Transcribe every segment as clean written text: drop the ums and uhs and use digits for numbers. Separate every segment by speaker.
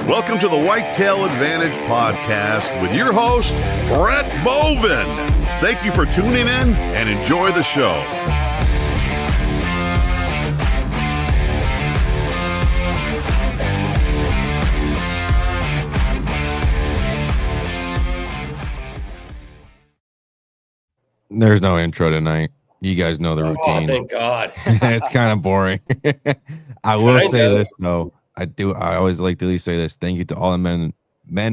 Speaker 1: Welcome to the Whitetail Advantage Podcast with your host, Brett Bovin. Thank you for tuning in and enjoy the show.
Speaker 2: There's no intro tonight. You guys know the routine.
Speaker 3: Oh, thank God.
Speaker 2: It's kind of boring. I will say this, though. I always like to at least say this. Thank you to all the men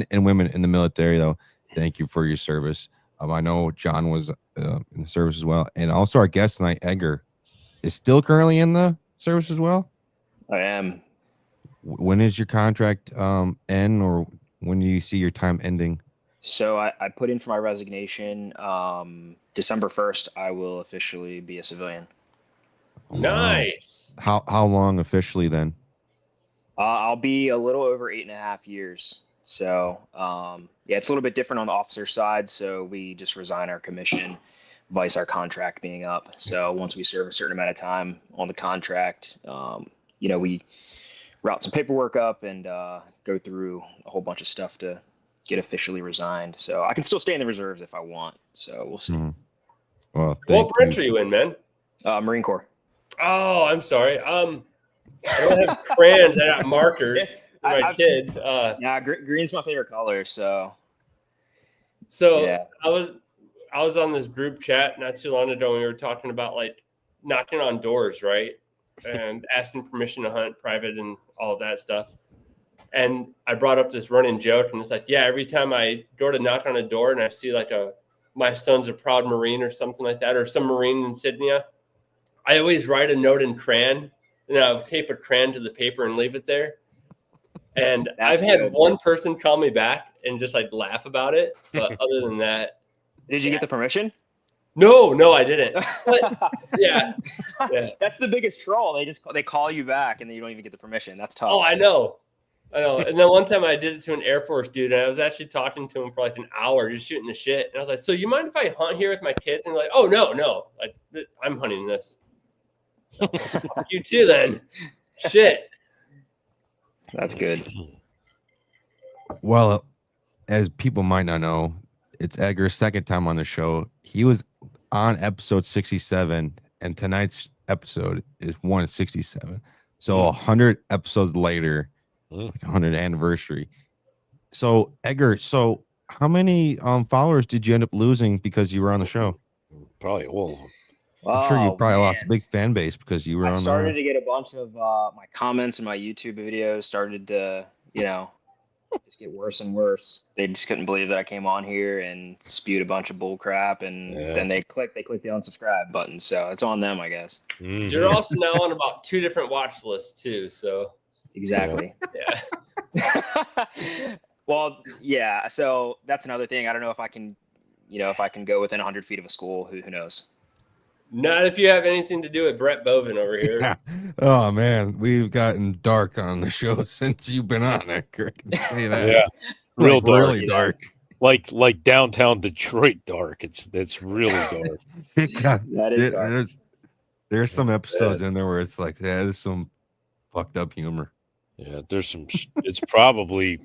Speaker 2: and women in the military, though. Thank you for your service. I know John was in the service as well. And also our guest tonight, Edgar, is still currently in the service as well?
Speaker 4: I am.
Speaker 2: When is your contract end, or when do you see your time ending?
Speaker 4: So I put in for my resignation. December 1st, I will officially be a civilian.
Speaker 3: Nice.
Speaker 2: How long officially then?
Speaker 4: I'll be a little over 8.5 years. So, yeah, it's a little bit different on the officer side. So we just resign our commission, vice our contract being up. So once we serve a certain amount of time on the contract, we route some paperwork up and go through a whole bunch of stuff to get officially resigned. So I can still stay in the reserves if I want. So we'll see.
Speaker 2: Mm-hmm. Well,
Speaker 3: what branch are you in, man?
Speaker 4: Marine Corps.
Speaker 3: Oh, I'm sorry. I don't have crayons. I got markers for my kids.
Speaker 4: Yeah, green's my favorite color. So
Speaker 3: yeah. I was on this group chat not too long ago. We were talking about like knocking on doors, right, and asking permission to hunt private and all of that stuff. And I brought up this running joke, and it's like, yeah, every time I go to knock on a door and I see like my son's a proud Marine or something like that, or some Marine insignia, I always write a note in crayon. And I'll tape a crayon to the paper and leave it there. And I've had one person call me back and just like laugh about it. But other than that.
Speaker 4: Did you get the permission?
Speaker 3: No, I didn't. But, yeah.
Speaker 4: That's the biggest troll. They call you back and then you don't even get the permission. That's tough.
Speaker 3: Oh, I know. And then one time I did it to an Air Force dude, and I was actually talking to him for like an hour, just shooting the shit. And I was like, so you mind if I hunt here with my kids? And they're like, oh, no. Like, I'm hunting this. You too, then. Shit.
Speaker 4: That's good.
Speaker 2: Well, as people might not know, it's Edgar's second time on the show. He was on episode 67, and tonight's episode is 167. So 100 episodes later, it's like 100th anniversary. So Edgar, how many followers did you end up losing because you were on the show?
Speaker 5: Probably all of them.
Speaker 2: I'm sure you probably lost a big fan base because you were on.
Speaker 4: I started to get a bunch of my comments and my YouTube videos started to, just get worse and worse. They just couldn't believe that I came on here and spewed a bunch of bull crap, and then they clicked the unsubscribe button. So it's on them, I guess.
Speaker 5: Mm-hmm.
Speaker 3: You're also now on about 2 different watch lists too. So
Speaker 4: exactly.
Speaker 3: Yeah.
Speaker 4: Well, yeah. So that's another thing. I don't know if I can go within 100 feet of a school. Who knows?
Speaker 3: Not if you have anything to do with Brett Bovin over here.
Speaker 2: Yeah. Oh man, we've gotten dark on the show since you've been on it.
Speaker 5: Yeah, real
Speaker 2: like,
Speaker 5: dark.
Speaker 2: Really dark.
Speaker 5: Like downtown Detroit dark. It's really dark.
Speaker 4: That is dark.
Speaker 2: There's some episodes in there where it's like, yeah, there's some fucked up humor.
Speaker 5: Yeah, there's some. It's probably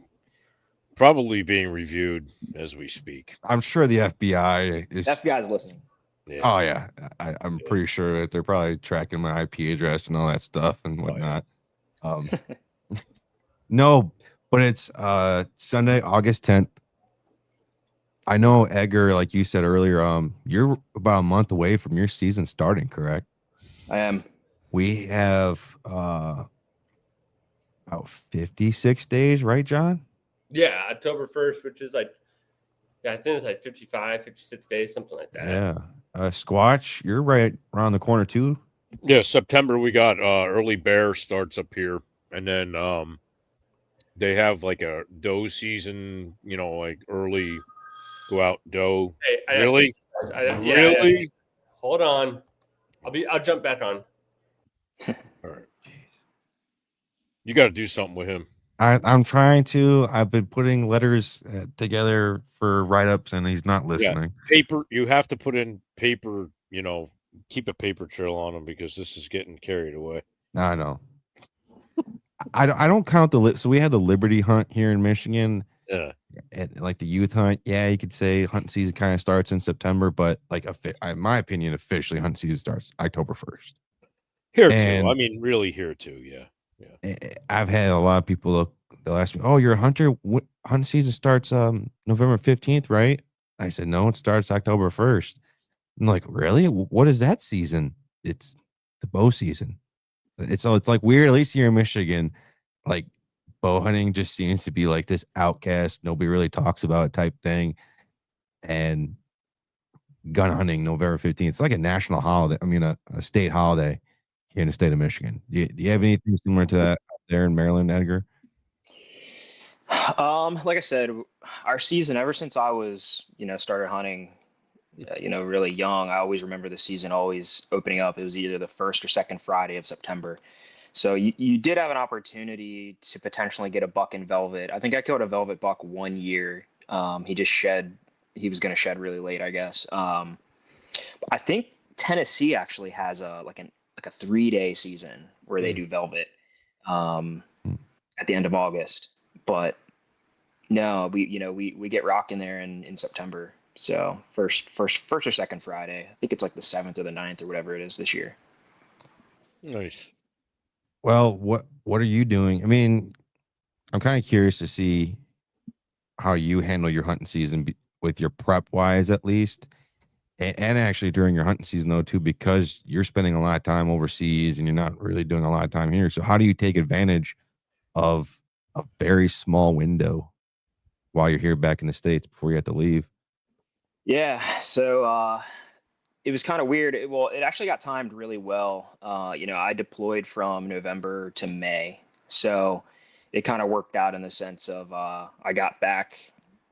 Speaker 5: being reviewed as we speak.
Speaker 2: I'm sure the FBI is
Speaker 4: listening.
Speaker 5: Yeah.
Speaker 2: Oh yeah, I'm pretty sure that they're probably tracking my IP address and all that stuff and whatnot. No, but it's Sunday, August 10th. I know, Edgar, like you said earlier, you're about a month away from your season starting, correct?
Speaker 4: I am.
Speaker 2: We have about 56 days, right, John?
Speaker 3: Yeah, October 1st, which is like, I think it's like 55, 56 days, something like that.
Speaker 2: Yeah. Squatch, you're right around the corner too.
Speaker 5: Yeah, September we got early bear starts up here, and then they have like a doe season, like early go out doe.
Speaker 3: Hey,
Speaker 5: really?
Speaker 3: Really? Yeah. Hold on. I'll jump back on.
Speaker 5: All right. You got to do something with him.
Speaker 2: I'm trying to. I've been putting letters together for write-ups, and he's not listening.
Speaker 5: Yeah. Paper. You have to put in paper. Keep a paper trail on him because this is getting carried away.
Speaker 2: I know. I don't count so we have the Liberty Hunt here in Michigan.
Speaker 5: Yeah.
Speaker 2: Like the youth hunt, yeah, you could say hunting season kind of starts in September, but like in my opinion, officially hunting season starts October 1st.
Speaker 5: Here too. I mean, really here too. Yeah.
Speaker 2: I've had a lot of people look. They'll ask me, "Oh, you're a hunter. What hunting season starts November 15th, right?" I said, "No, it starts October 1st." I'm like, "Really? What is that season?" It's the bow season. It's like weird, at least here in Michigan, like bow hunting just seems to be like this outcast, nobody really talks about it type thing. And gun hunting November 15th. It's like a national holiday. I mean, a state holiday here in the state of Michigan. Do you have anything similar to that out there in Maryland, Edgar?
Speaker 4: Like I said, our season, ever since I was, started hunting, really young, I always remember the season always opening up. It was either the first or second Friday of September. So you did have an opportunity to potentially get a buck in velvet. I think I killed a velvet buck one year. He was going to shed really late, I guess. I think Tennessee actually has a 3-day season where they do velvet at the end of August. But no, we get rocked in there in September. So first or second Friday. I think it's like the 7th or the 9th or whatever it is this year.
Speaker 5: Nice.
Speaker 2: Well, what are you doing? I mean, I'm kind of curious to see how you handle your hunting season with your prep wise, at least, and actually during your hunting season though too, because you're spending a lot of time overseas and you're not really doing a lot of time here. So how do you take advantage of a very small window while you're here back in the States before you have to leave?
Speaker 4: Yeah, so it was kind of weird. It actually got timed really well. I deployed from November to May, so it kind of worked out in the sense of I got back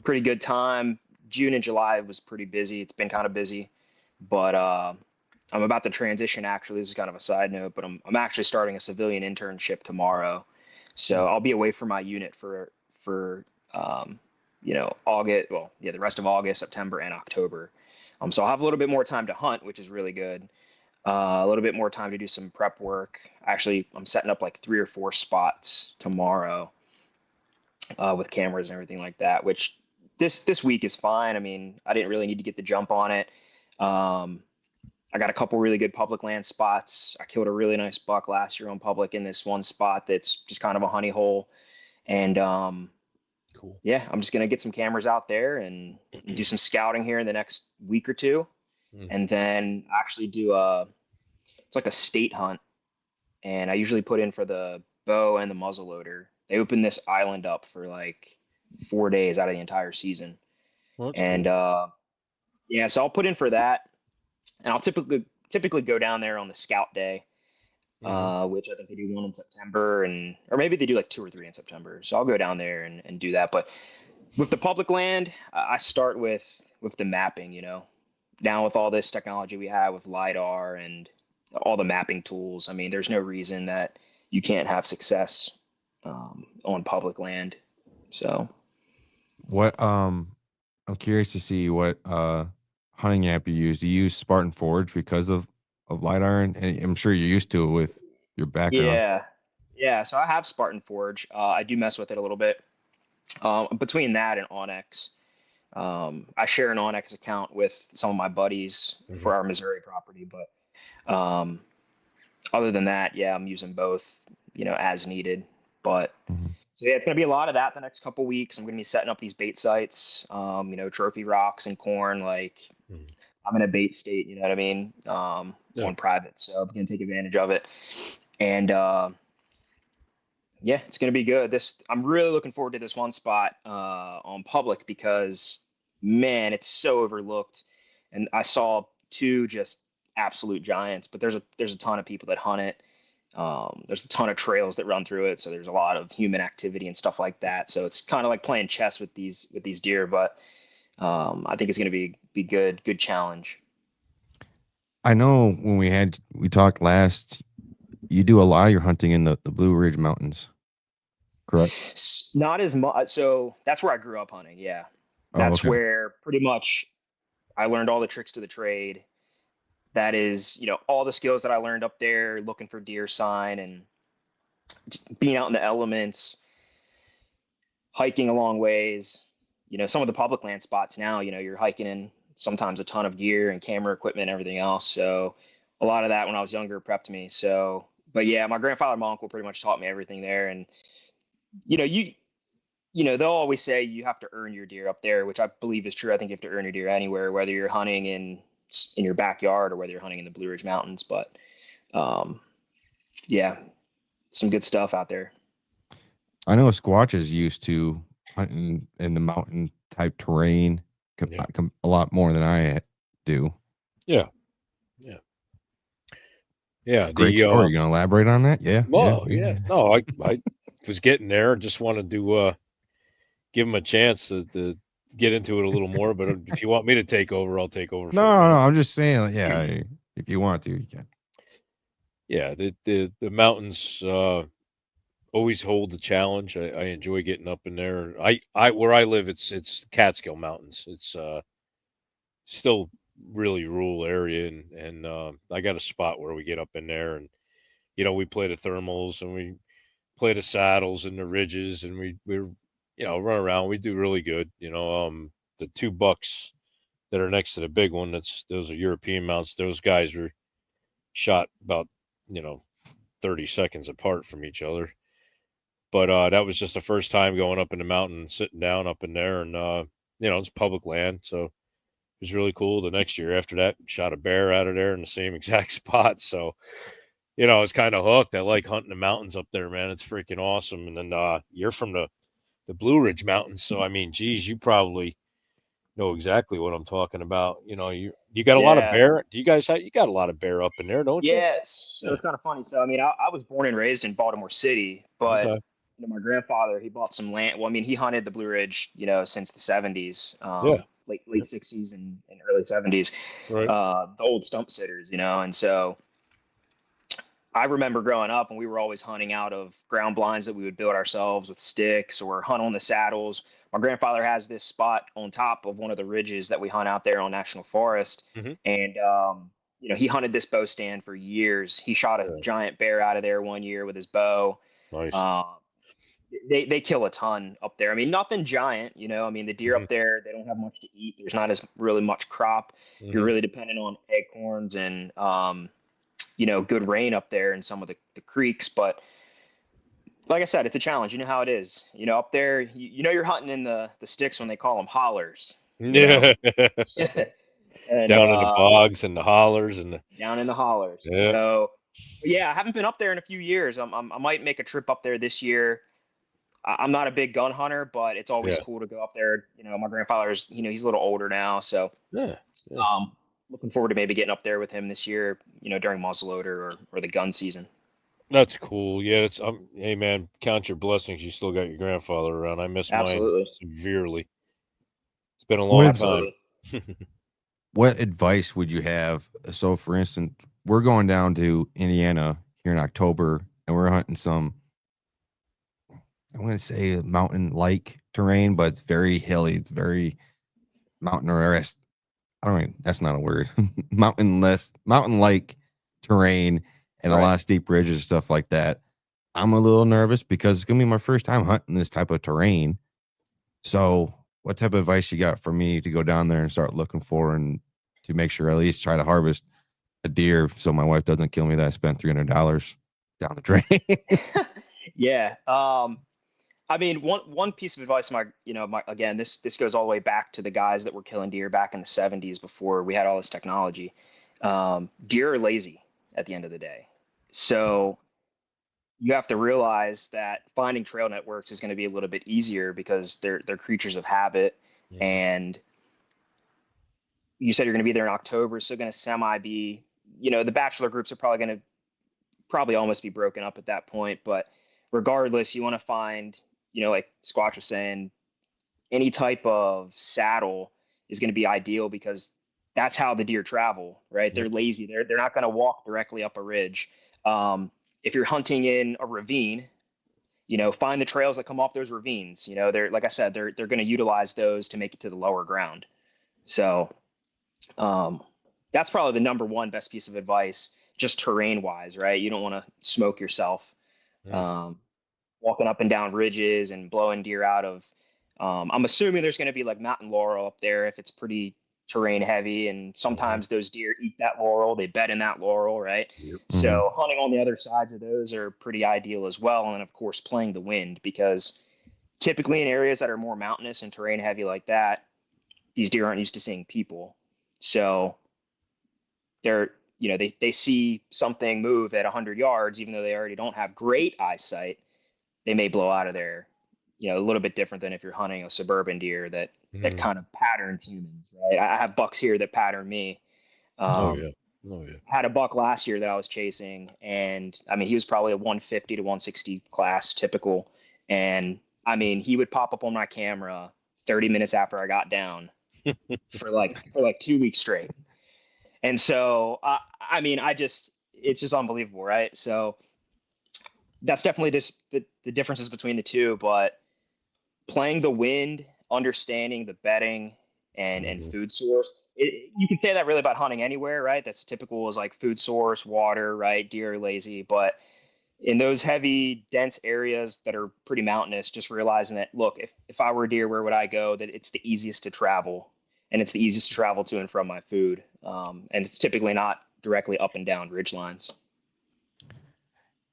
Speaker 4: pretty good time. June and July was pretty busy. It's been kind of busy, but I'm about to transition. Actually, this is kind of a side note, but I'm actually starting a civilian internship tomorrow, so I'll be away from my unit for August. Well, yeah, the rest of August, September, and October. So I'll have a little bit more time to hunt, which is really good. A little bit more time to do some prep work. Actually, I'm setting up like 3 or 4 spots tomorrow with cameras and everything like that, which this week is fine. I mean, I didn't really need to get the jump on it. I got a couple really good public land spots. I killed a really nice buck last year on public in this one spot that's just kind of a honey hole. And
Speaker 5: cool.
Speaker 4: Yeah, I'm just going to get some cameras out there and do some scouting here in the next week or two. And then actually it's like a state hunt. And I usually put in for the bow and the muzzleloader. They open this island up for like 4 days out of the entire season.
Speaker 5: Well,
Speaker 4: and
Speaker 5: cool.
Speaker 4: Yeah, so I'll put in for that. And I'll typically go down there on the scout day, which I think they do one in September, or maybe they do like 2 or 3 in September. So I'll go down there and do that. But with the public land, I start with the mapping. Now with all this technology we have with LiDAR and all the mapping tools, I mean, there's no reason that you can't have success on public land. So,
Speaker 2: what I'm curious to see what hunting app you use. Do you use Spartan Forge because of LiDAR? And I'm sure you're used to it with your background.
Speaker 4: Yeah. So I have Spartan Forge. I do mess with it a little bit. Between that and Onyx, I share an Onyx account with some of my buddies for our Missouri property. But other than that, yeah, I'm using both, as needed. But so yeah, it's gonna be a lot of that the next couple weeks. I'm gonna be setting up these bait sites, trophy rocks and corn. Like I'm in a bait state, you know what I mean? On private, so I'm gonna take advantage of it. And yeah, it's gonna be good. I'm really looking forward to this one spot on public because man, it's so overlooked. And I saw 2 just absolute giants, but there's a ton of people that hunt it. There's a ton of trails that run through it, so there's a lot of human activity and stuff like that. So it's kind of like playing chess with these deer, but I think it's going to be good challenge.
Speaker 2: I know when we talked last, you do a lot of your hunting in the Blue Ridge Mountains, correct?
Speaker 4: Not as much. So that's where I grew up hunting. Yeah, that's where pretty much I learned all the tricks to the trade. That is, all the skills that I learned up there, looking for deer sign and just being out in the elements, hiking a long ways. Some of the public land spots now, you're hiking in sometimes a ton of gear and camera equipment and everything else. So a lot of that when I was younger prepped me. So, but yeah, my grandfather and my uncle pretty much taught me everything there. And, they'll always say you have to earn your deer up there, which I believe is true. I think you have to earn your deer anywhere, whether you're hunting in your backyard or whether you're hunting in the Blue Ridge Mountains. But yeah, some good stuff out there.
Speaker 2: I know Squatch is used to hunting in the mountain type terrain a lot more than I do.
Speaker 5: Yeah.
Speaker 2: Great story. You gonna elaborate on that? Yeah.
Speaker 5: Well, yeah. No, I was getting there. Just wanted to give him a chance to get into it a little more. But if you want me to take over, I'll take over.
Speaker 2: No, I'm just saying. Yeah, if you want to, you can.
Speaker 5: Yeah, the mountains always hold the challenge. I enjoy getting up in there. I where I live, it's Catskill Mountains. It's still really rural area, and I got a spot where we get up in there, and we play the thermals and we play the saddles and the ridges, and we run around. We do really good. The 2 bucks that are next to the big one, those are European mounts. Those guys were shot about 30 seconds apart from each other. But that was just the first time going up in the mountain, sitting down up in there, and it's public land, so it was really cool. The next year after that, shot a bear out of there in the same exact spot. So, I was kind of hooked. I like hunting the mountains up there, man. It's freaking awesome. And then you're from the Blue Ridge Mountains, so I mean, geez, you probably know exactly what I'm talking about. You got a lot of bear. Do you guys you got a lot of bear up in there, don't you?
Speaker 4: Yes. It was kind of funny. So I mean, I was born and raised in Baltimore City, but
Speaker 5: Okay.
Speaker 4: my grandfather, he bought some land. Well, I mean, he hunted the Blue Ridge, since the 70s, late 60s and early 70s,
Speaker 5: Right.
Speaker 4: the old stump sitters, and so I remember growing up and we were always hunting out of ground blinds that we would build ourselves with sticks or hunt on the saddles. My grandfather has this spot on top of one of the ridges that we hunt out there on National Forest.
Speaker 5: Mhm.
Speaker 4: And, he hunted this bow stand for years. He shot a giant bear out of there one year with his bow.
Speaker 5: Nice.
Speaker 4: They kill a ton up there. I mean, nothing giant, I mean, the deer up there, they don't have much to eat. There's not as really much crop. You're really dependent on acorns and, good rain up there in some of the creeks. But like I said, it's a challenge. You know how it is. Up there, you're hunting in the sticks when they call them hollers.
Speaker 5: Yeah.
Speaker 4: And,
Speaker 5: down in the bogs and the hollers and
Speaker 4: down in the hollers.
Speaker 5: Yeah.
Speaker 4: So, yeah, I haven't been up there in a few years. I might make a trip up there this year. I'm not a big gun hunter, but it's always cool to go up there. My grandfather's, he's a little older now, so looking forward to maybe getting up there with him this year, during muzzleloader or the gun season.
Speaker 5: That's cool. Yeah, hey man, count your blessings. You still got your grandfather around. I miss mine severely. It's been a long time.
Speaker 2: What advice would you have? So, for instance, we're going down to Indiana here in October, and we're hunting some, I want to say mountain-like terrain, but it's very hilly. It's very mountain-like. I don't know. That's not a word. Mountain-like terrain and a lot of steep ridges and stuff like that. I'm a little nervous because it's going to be my first time hunting this type of terrain. So what type of advice you got for me to go down there and start looking for and to make sure at least try to harvest a deer so my wife doesn't kill me that I spent $300 down the drain?
Speaker 4: Yeah. I mean, one piece of advice, again, this goes all the way back to the guys that were killing deer back in the 70s before we had all this technology. Deer are lazy at the end of the day. So you have to realize that finding trail networks is going to be a little bit easier because they're creatures of habit. Yeah. And you said you're going to be there in October, so going to be, the bachelor groups are probably going to almost be broken up at that point. But regardless, you want to find, like Squatch was saying, any type of saddle is going to be ideal because that's how the deer travel, right? Yep. They're lazy. They're not going to walk directly up a ridge. If you're hunting in a ravine, find the trails that come off those ravines. They're, like I said, they're going to utilize those to make it to the lower ground. So that's probably the number one best piece of advice, just terrain wise, right? You don't want to smoke yourself. walking up and down ridges and blowing deer out of. I'm assuming there's going to be like mountain laurel up there if it's pretty terrain heavy, and sometimes those deer eat that laurel, they bed in that laurel, right?
Speaker 5: Yep.
Speaker 4: So hunting on the other sides of those are pretty ideal as well. And of course, playing the wind, because typically in areas that are more mountainous and terrain heavy like that, these deer aren't used to seeing people. So they see something move at 100 yards, even though they already don't have great eyesight, they may blow out of there. A little bit different than if you're hunting a suburban deer that kind of patterns humans, right? I have bucks here that pattern me. Had a buck last year that I was chasing, and I mean, he was probably a 150 to 160 class typical. And I mean, he would pop up on my camera 30 minutes after I got down for like 2 weeks straight. And so, I mean, it's just unbelievable, right? So that's definitely just the differences between the two, but playing the wind, understanding the bedding and food source. You can say that really about hunting anywhere, right? That's typical, is like food source, water, right? Deer are lazy, but in those heavy, dense areas that are pretty mountainous, just realizing that, look, if I were a deer, where would I go? That it's the easiest to travel, and it's the easiest to travel to and from my food. And it's typically not directly up and down ridge lines.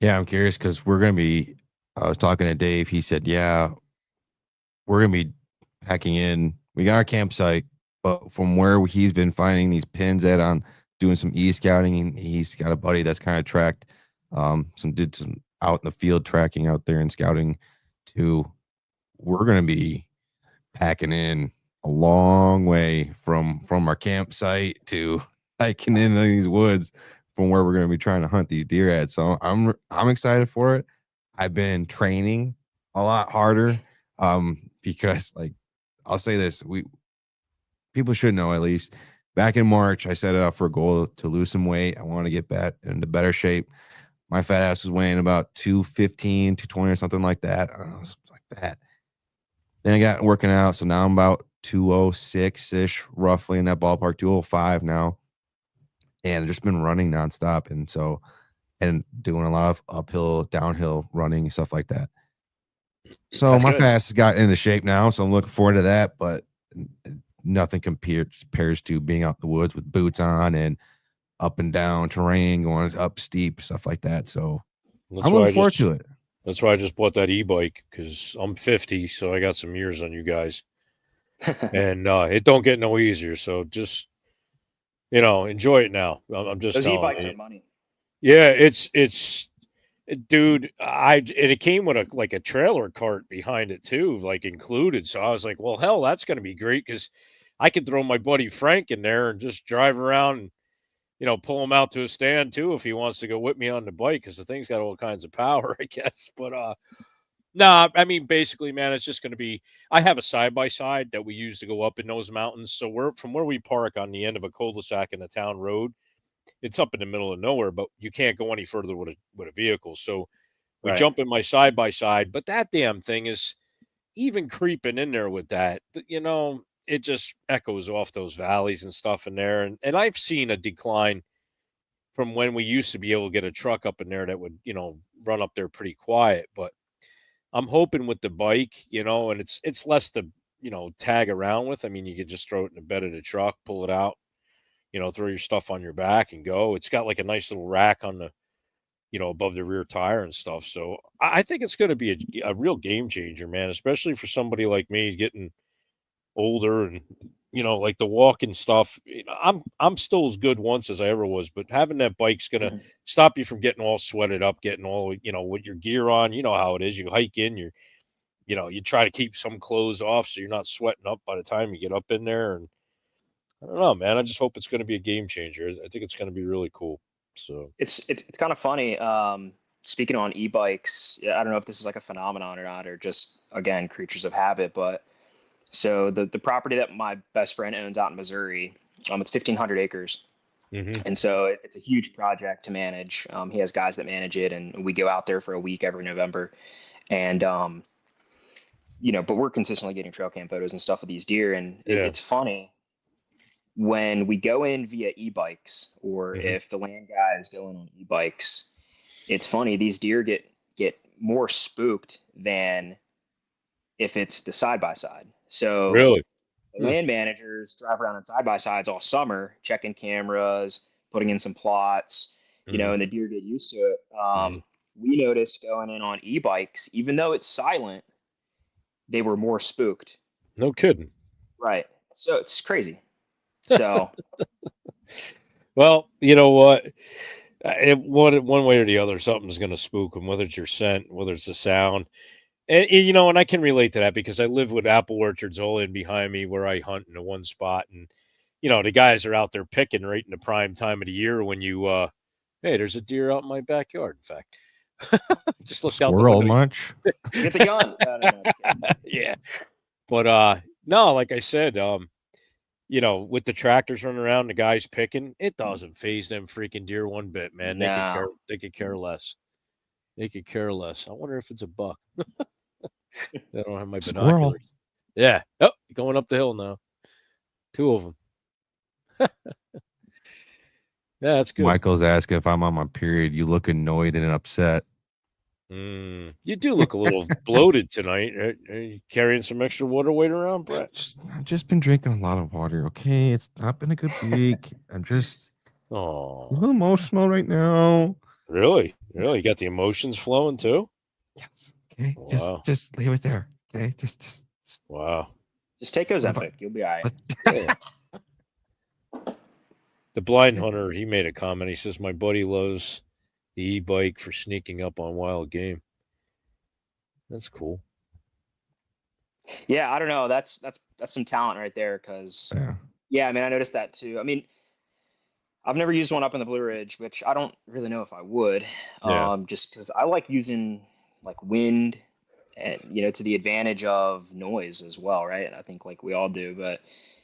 Speaker 2: Yeah, I'm curious because I was talking to Dave. He said, yeah, we're going to be packing in. We got our campsite, but from where he's been finding these pins at on doing some e-scouting, he's got a buddy that's kind of tracked, did some out in the field tracking out there and scouting too. We're going to be packing in a long way from our campsite to hiking into these woods from where we're going to be trying to hunt these deer at. So I'm excited for it. I've been training a lot harder because, like, I'll say this, people should know, at least back in March, I set it up for a goal to lose some weight. I want to get back into better shape. My fat ass was weighing about 215, 220 or something like that. I don't know, something like that. Then I got working out. So now I'm about 206-ish, roughly in that ballpark, 205 now. And I've just been running nonstop. And doing a lot of uphill, downhill running, stuff like that. So that's my fat ass has got into shape now. So I'm looking forward to that. But nothing compares to being out in the woods with boots on and up and down terrain, going up steep, stuff like that. So I'm looking forward to it.
Speaker 5: That's why I just bought that e-bike, because I'm 50, so I got some years on you guys. And it don't get no easier. So just, enjoy it now. I'm just
Speaker 4: those e-bikes are money.
Speaker 5: Yeah, it's dude, it came with a trailer cart behind it too, like included. So I was like, well, hell, that's going to be great, because I could throw my buddy Frank in there and just drive around and, pull him out to a stand too if he wants to go with me on the bike, because the thing's got all kinds of power, I guess. But no, I mean, basically, man, it's just going to be, I have a side-by-side that we use to go up in those mountains. So we're from where we park on the end of a cul-de-sac in the town road. It's up in the middle of nowhere, but you can't go any further with a vehicle. So we jump in my side-by-side, but that damn thing is even creeping in there with that, it just echoes off those valleys and stuff in there. And I've seen a decline from when we used to be able to get a truck up in there that would, run up there pretty quiet. But I'm hoping with the bike, and it's less to, tag around with. I mean, you could just throw it in the bed of the truck, pull it out, throw your stuff on your back and go. It's got like a nice little rack on the, above the rear tire and stuff. So I think it's going to be a real game changer, man, especially for somebody like me getting older and, like the walking stuff. I'm still as good once as I ever was, but having that bike's going to stop you from getting all sweated up, getting all, with your gear on. You know how it is. You hike in, you try to keep some clothes off so you're not sweating up by the time you get up in there. And I don't know, man. I just hope it's going to be a game changer. I think it's going to be really cool. So
Speaker 4: it's kind of funny. Speaking on e-bikes, I don't know if this is like a phenomenon or not, or just, again, creatures of habit, but so the property that my best friend owns out in Missouri, it's 1,500 acres. And so it's a huge project to manage. He has guys that manage it, and we go out there for a week every November. And, but we're consistently getting trail cam photos and stuff of these deer. And it's funny when we go in via e-bikes, or if the land guys go in on e-bikes, it's funny, these deer get get more spooked than if it's the side-by-side. So
Speaker 5: Really?
Speaker 4: the land managers drive around on side-by-sides all summer, checking cameras, putting in some plots, and the deer get used to it. We noticed going in on e-bikes, even though it's silent, they were more spooked.
Speaker 5: No kidding.
Speaker 4: Right. So it's crazy. So,
Speaker 5: well, you know what? One way or the other, something's going to spook them, whether it's your scent, whether it's the sound. And I can relate to that because I live with apple orchards all in behind me where I hunt in the one spot. And, the guys are out there picking right in the prime time of the year when you, hey, there's a deer out in my backyard, in fact. Just looked out the window.
Speaker 2: Much?
Speaker 4: Get the gun.
Speaker 5: Yeah. But, no, like I said, with the tractors running around, the guys picking, it doesn't faze them freaking deer one bit, man.
Speaker 4: No.
Speaker 5: They could care less. They could care less. I wonder if it's a buck. I don't have my binoculars. Yeah. Oh, going up the hill now. 2 of them. Yeah, that's good.
Speaker 2: Michael's asking if I'm on my period. You look annoyed and upset.
Speaker 5: You do look a little bloated tonight. Are you carrying some extra water weight around, Brett?
Speaker 2: I've just been drinking a lot of water. Okay, it's not been a good week. I'm just a little emotional right now.
Speaker 5: Really? You got the emotions flowing too?
Speaker 2: Yes. Okay.
Speaker 5: Wow.
Speaker 2: Just leave it there. Okay. Just.
Speaker 5: Wow.
Speaker 4: Just take Ozempic. You'll be all right.
Speaker 5: Yeah. The blind hunter, he made a comment. He says, my buddy loves the e-bike for sneaking up on wild game. That's cool.
Speaker 4: Yeah, I don't know. That's some talent right there. Because I mean, I noticed that too. I mean, I've never used one up in the Blue Ridge, which I don't really know if I would. Just because I like using like wind and to the advantage of noise as well, right? And I think like we all do. But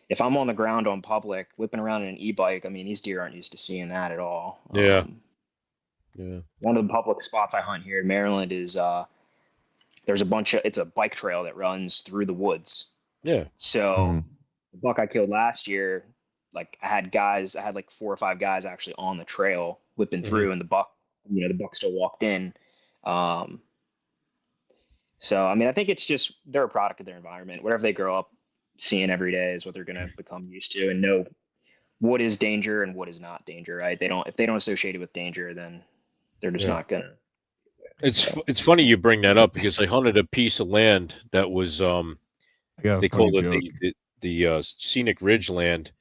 Speaker 4: if I'm on the ground on public, whipping around in an e-bike, I mean, these deer aren't used to seeing that at all.
Speaker 5: Yeah.
Speaker 4: One of the public spots I hunt here in Maryland is there's it's a bike trail that runs through the woods.
Speaker 5: Yeah.
Speaker 4: So the buck I killed last year, like I had like 4 or 5 guys actually on the trail whipping through, and the buck still walked in. So I mean, I think it's just they're a product of their environment. Whatever they grow up seeing every day is what they're going to become used to and know what is danger and what is not danger, right? If they don't associate it with danger, then they're just not gonna.
Speaker 5: It's funny you bring that up because I hunted a piece of land that was they called it the scenic ridge land,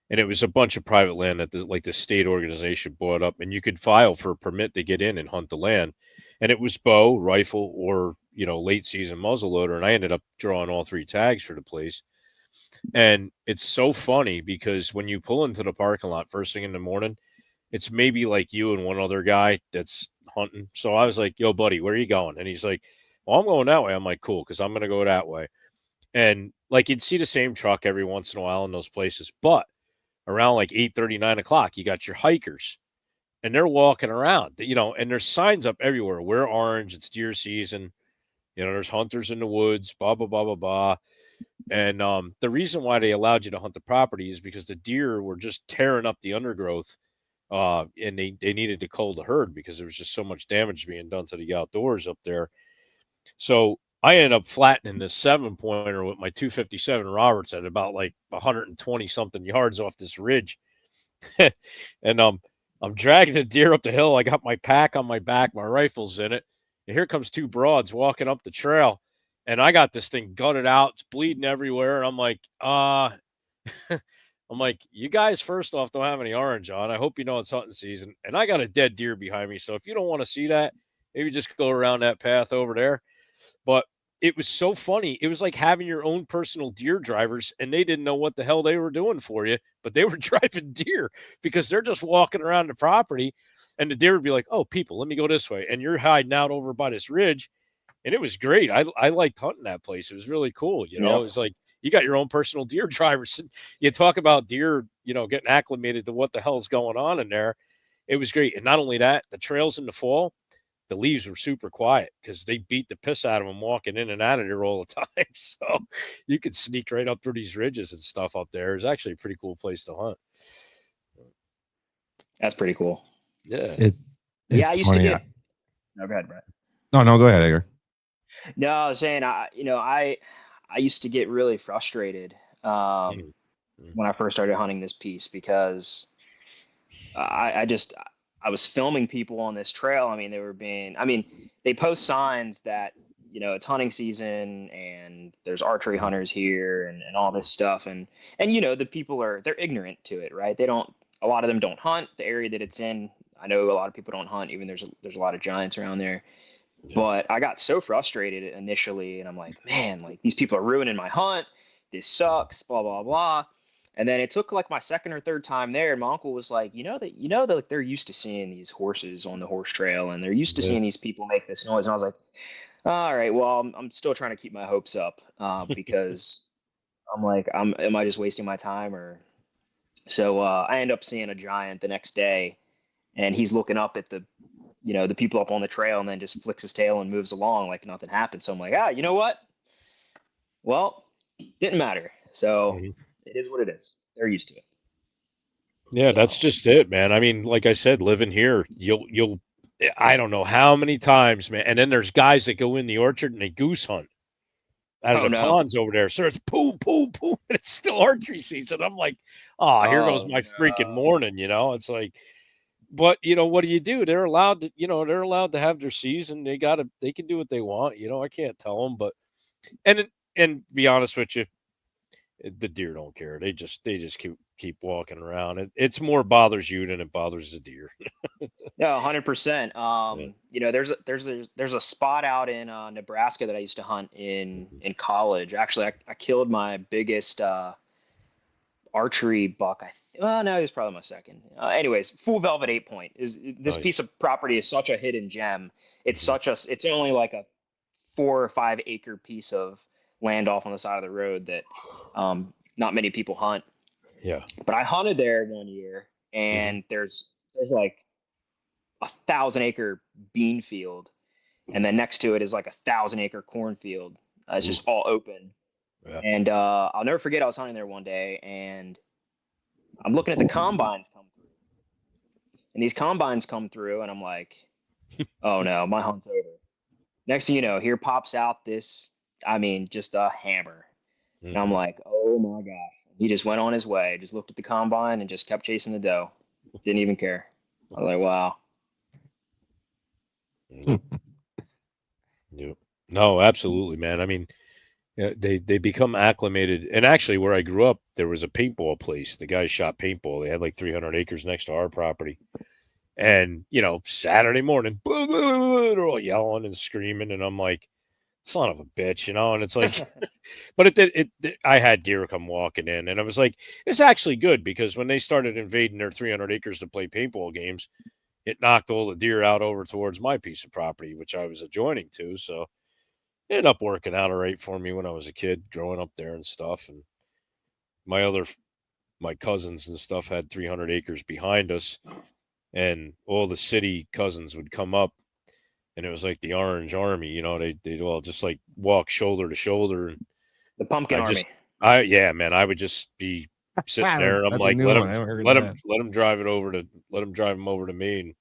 Speaker 5: and it was a bunch of private land that the state organization bought up, and you could file for a permit to get in and hunt the land, and it was bow, rifle, or late season muzzleloader, and I ended up drawing all 3 tags for the place. And it's so funny because when you pull into the parking lot first thing in the morning, it's maybe like you and one other guy that's hunting. So I was like, yo, buddy, where are you going? And he's like, well, I'm going that way. I'm like, cool, because I'm going to go that way. And like you'd see the same truck every once in a while in those places. But around like 8:30, 9 o'clock, you got your hikers. And they're walking around, and there's signs up everywhere. Wear orange. It's deer season. There's hunters in the woods, blah, blah, blah, blah, blah. And the reason why they allowed you to hunt the property is because the deer were just tearing up the undergrowth, and they needed to cull the herd because there was just so much damage being done to the outdoors up there. So I ended up flattening this 7-pointer with my 257 Roberts at about like 120 something yards off this ridge. And I'm dragging the deer up the hill. I got my pack on my back, my rifle's in it. And here comes 2 broads walking up the trail. And I got this thing gutted out. It's bleeding everywhere. And I'm like, you guys, first off, don't have any orange on. I hope you know it's hunting season. And I got a dead deer behind me. So if you don't want to see that, maybe just go around that path over there. But it was so funny. It was like having your own personal deer drivers, and they didn't know what the hell they were doing for you, but they were driving deer because they're just walking around the property, and the deer would be like, oh, people, let me go this way. And you're hiding out over by this ridge. And it was great. I liked hunting that place. It was really cool. It was like you got your own personal deer drivers. And you talk about deer, getting acclimated to what the hell's going on in there. It was great. And not only that, the trails in the fall, the leaves were super quiet because they beat the piss out of them walking in and out of there all the time. So you could sneak right up through these ridges and stuff up there. It's actually a pretty cool place to hunt.
Speaker 4: That's pretty cool.
Speaker 5: Yeah.
Speaker 4: I used to get. No, go ahead, Brett.
Speaker 2: No, go ahead, Edgar.
Speaker 4: No, I was saying, I used to get really frustrated when I first started hunting this piece because I was filming people on this trail. I mean, they post signs that, it's hunting season and there's archery hunters here and all this stuff. And, the people they're ignorant to it, right? A lot of them don't hunt the area that it's in. I know a lot of people don't hunt, even there's a lot of giants around there. Yeah. But I got so frustrated initially, and I'm like, man, like these people are ruining my hunt. This sucks, blah, blah, blah. And then it took like my second or third time there, and my uncle was like, that like they're used to seeing these horses on the horse trail, and they're used to seeing these people make this noise. And I was like, all right, well, I'm still trying to keep my hopes up because I'm like, am I just wasting my time? Or so I end up seeing a giant the next day, and he's looking up at the people up on the trail, and then just flicks his tail and moves along like nothing happened. So I'm like, you know what? Well, didn't matter. So it is what it is. They're used to it.
Speaker 5: Yeah, that's just it, man. I mean, like I said, living here, you'll I don't know how many times, man. And then there's guys that go in the orchard and they goose hunt out of the ponds over there. So it's poo, poo, poo, and it's still archery season. I'm like, here goes my freaking morning, It's like, but what do? They're allowed to have their season. They can do what they want. I can't tell them, but and be honest with you, the deer don't care. They just keep walking around. It's more bothers you than it bothers the deer.
Speaker 4: Yeah, 100%. There's a spot out in Nebraska that I used to hunt in college. Actually, I killed my biggest archery buck. No, he was probably my second. Anyways, full velvet 8-point this piece of property is such a hidden gem. It's it's only like a 4 or 5 acre piece of land off on the side of the road that not many people hunt.
Speaker 5: Yeah.
Speaker 4: But I hunted there one year, and there's like 1,000 acre bean field, and then next to it is like 1,000 acre cornfield. It's just all open. Yeah. And I'll never forget, I was hunting there one day, and I'm looking at the combines come through. And these combines come through, and I'm like, oh no, my hunt's over. Next thing you know, here pops out this, just a hammer. And I'm like, oh my gosh. He just went on his way, just looked at the combine and just kept chasing the doe. Didn't even care. I was like, wow.
Speaker 5: Yep. No, absolutely, man. I mean, they become acclimated. And actually, where I grew up, there was a paintball place. The guys shot paintball. They had like 300 acres next to our property. And, Saturday morning, boo, boo, boo, they're all yelling and screaming. And I'm like, son of a bitch, and it's like, but I had deer come walking in, and I was like, it's actually good because when they started invading their 300 acres to play paintball games, it knocked all the deer out over towards my piece of property, which I was adjoining to. So it ended up working out all right for me when I was a kid growing up there and stuff. And my cousins and stuff had 300 acres behind us, and all the city cousins would come up. And it was like the Orange Army, they'd all just like walk shoulder to shoulder. And
Speaker 4: the Pumpkin Army.
Speaker 5: I would just be sitting there. And I'm like, let them drive them over to me. And,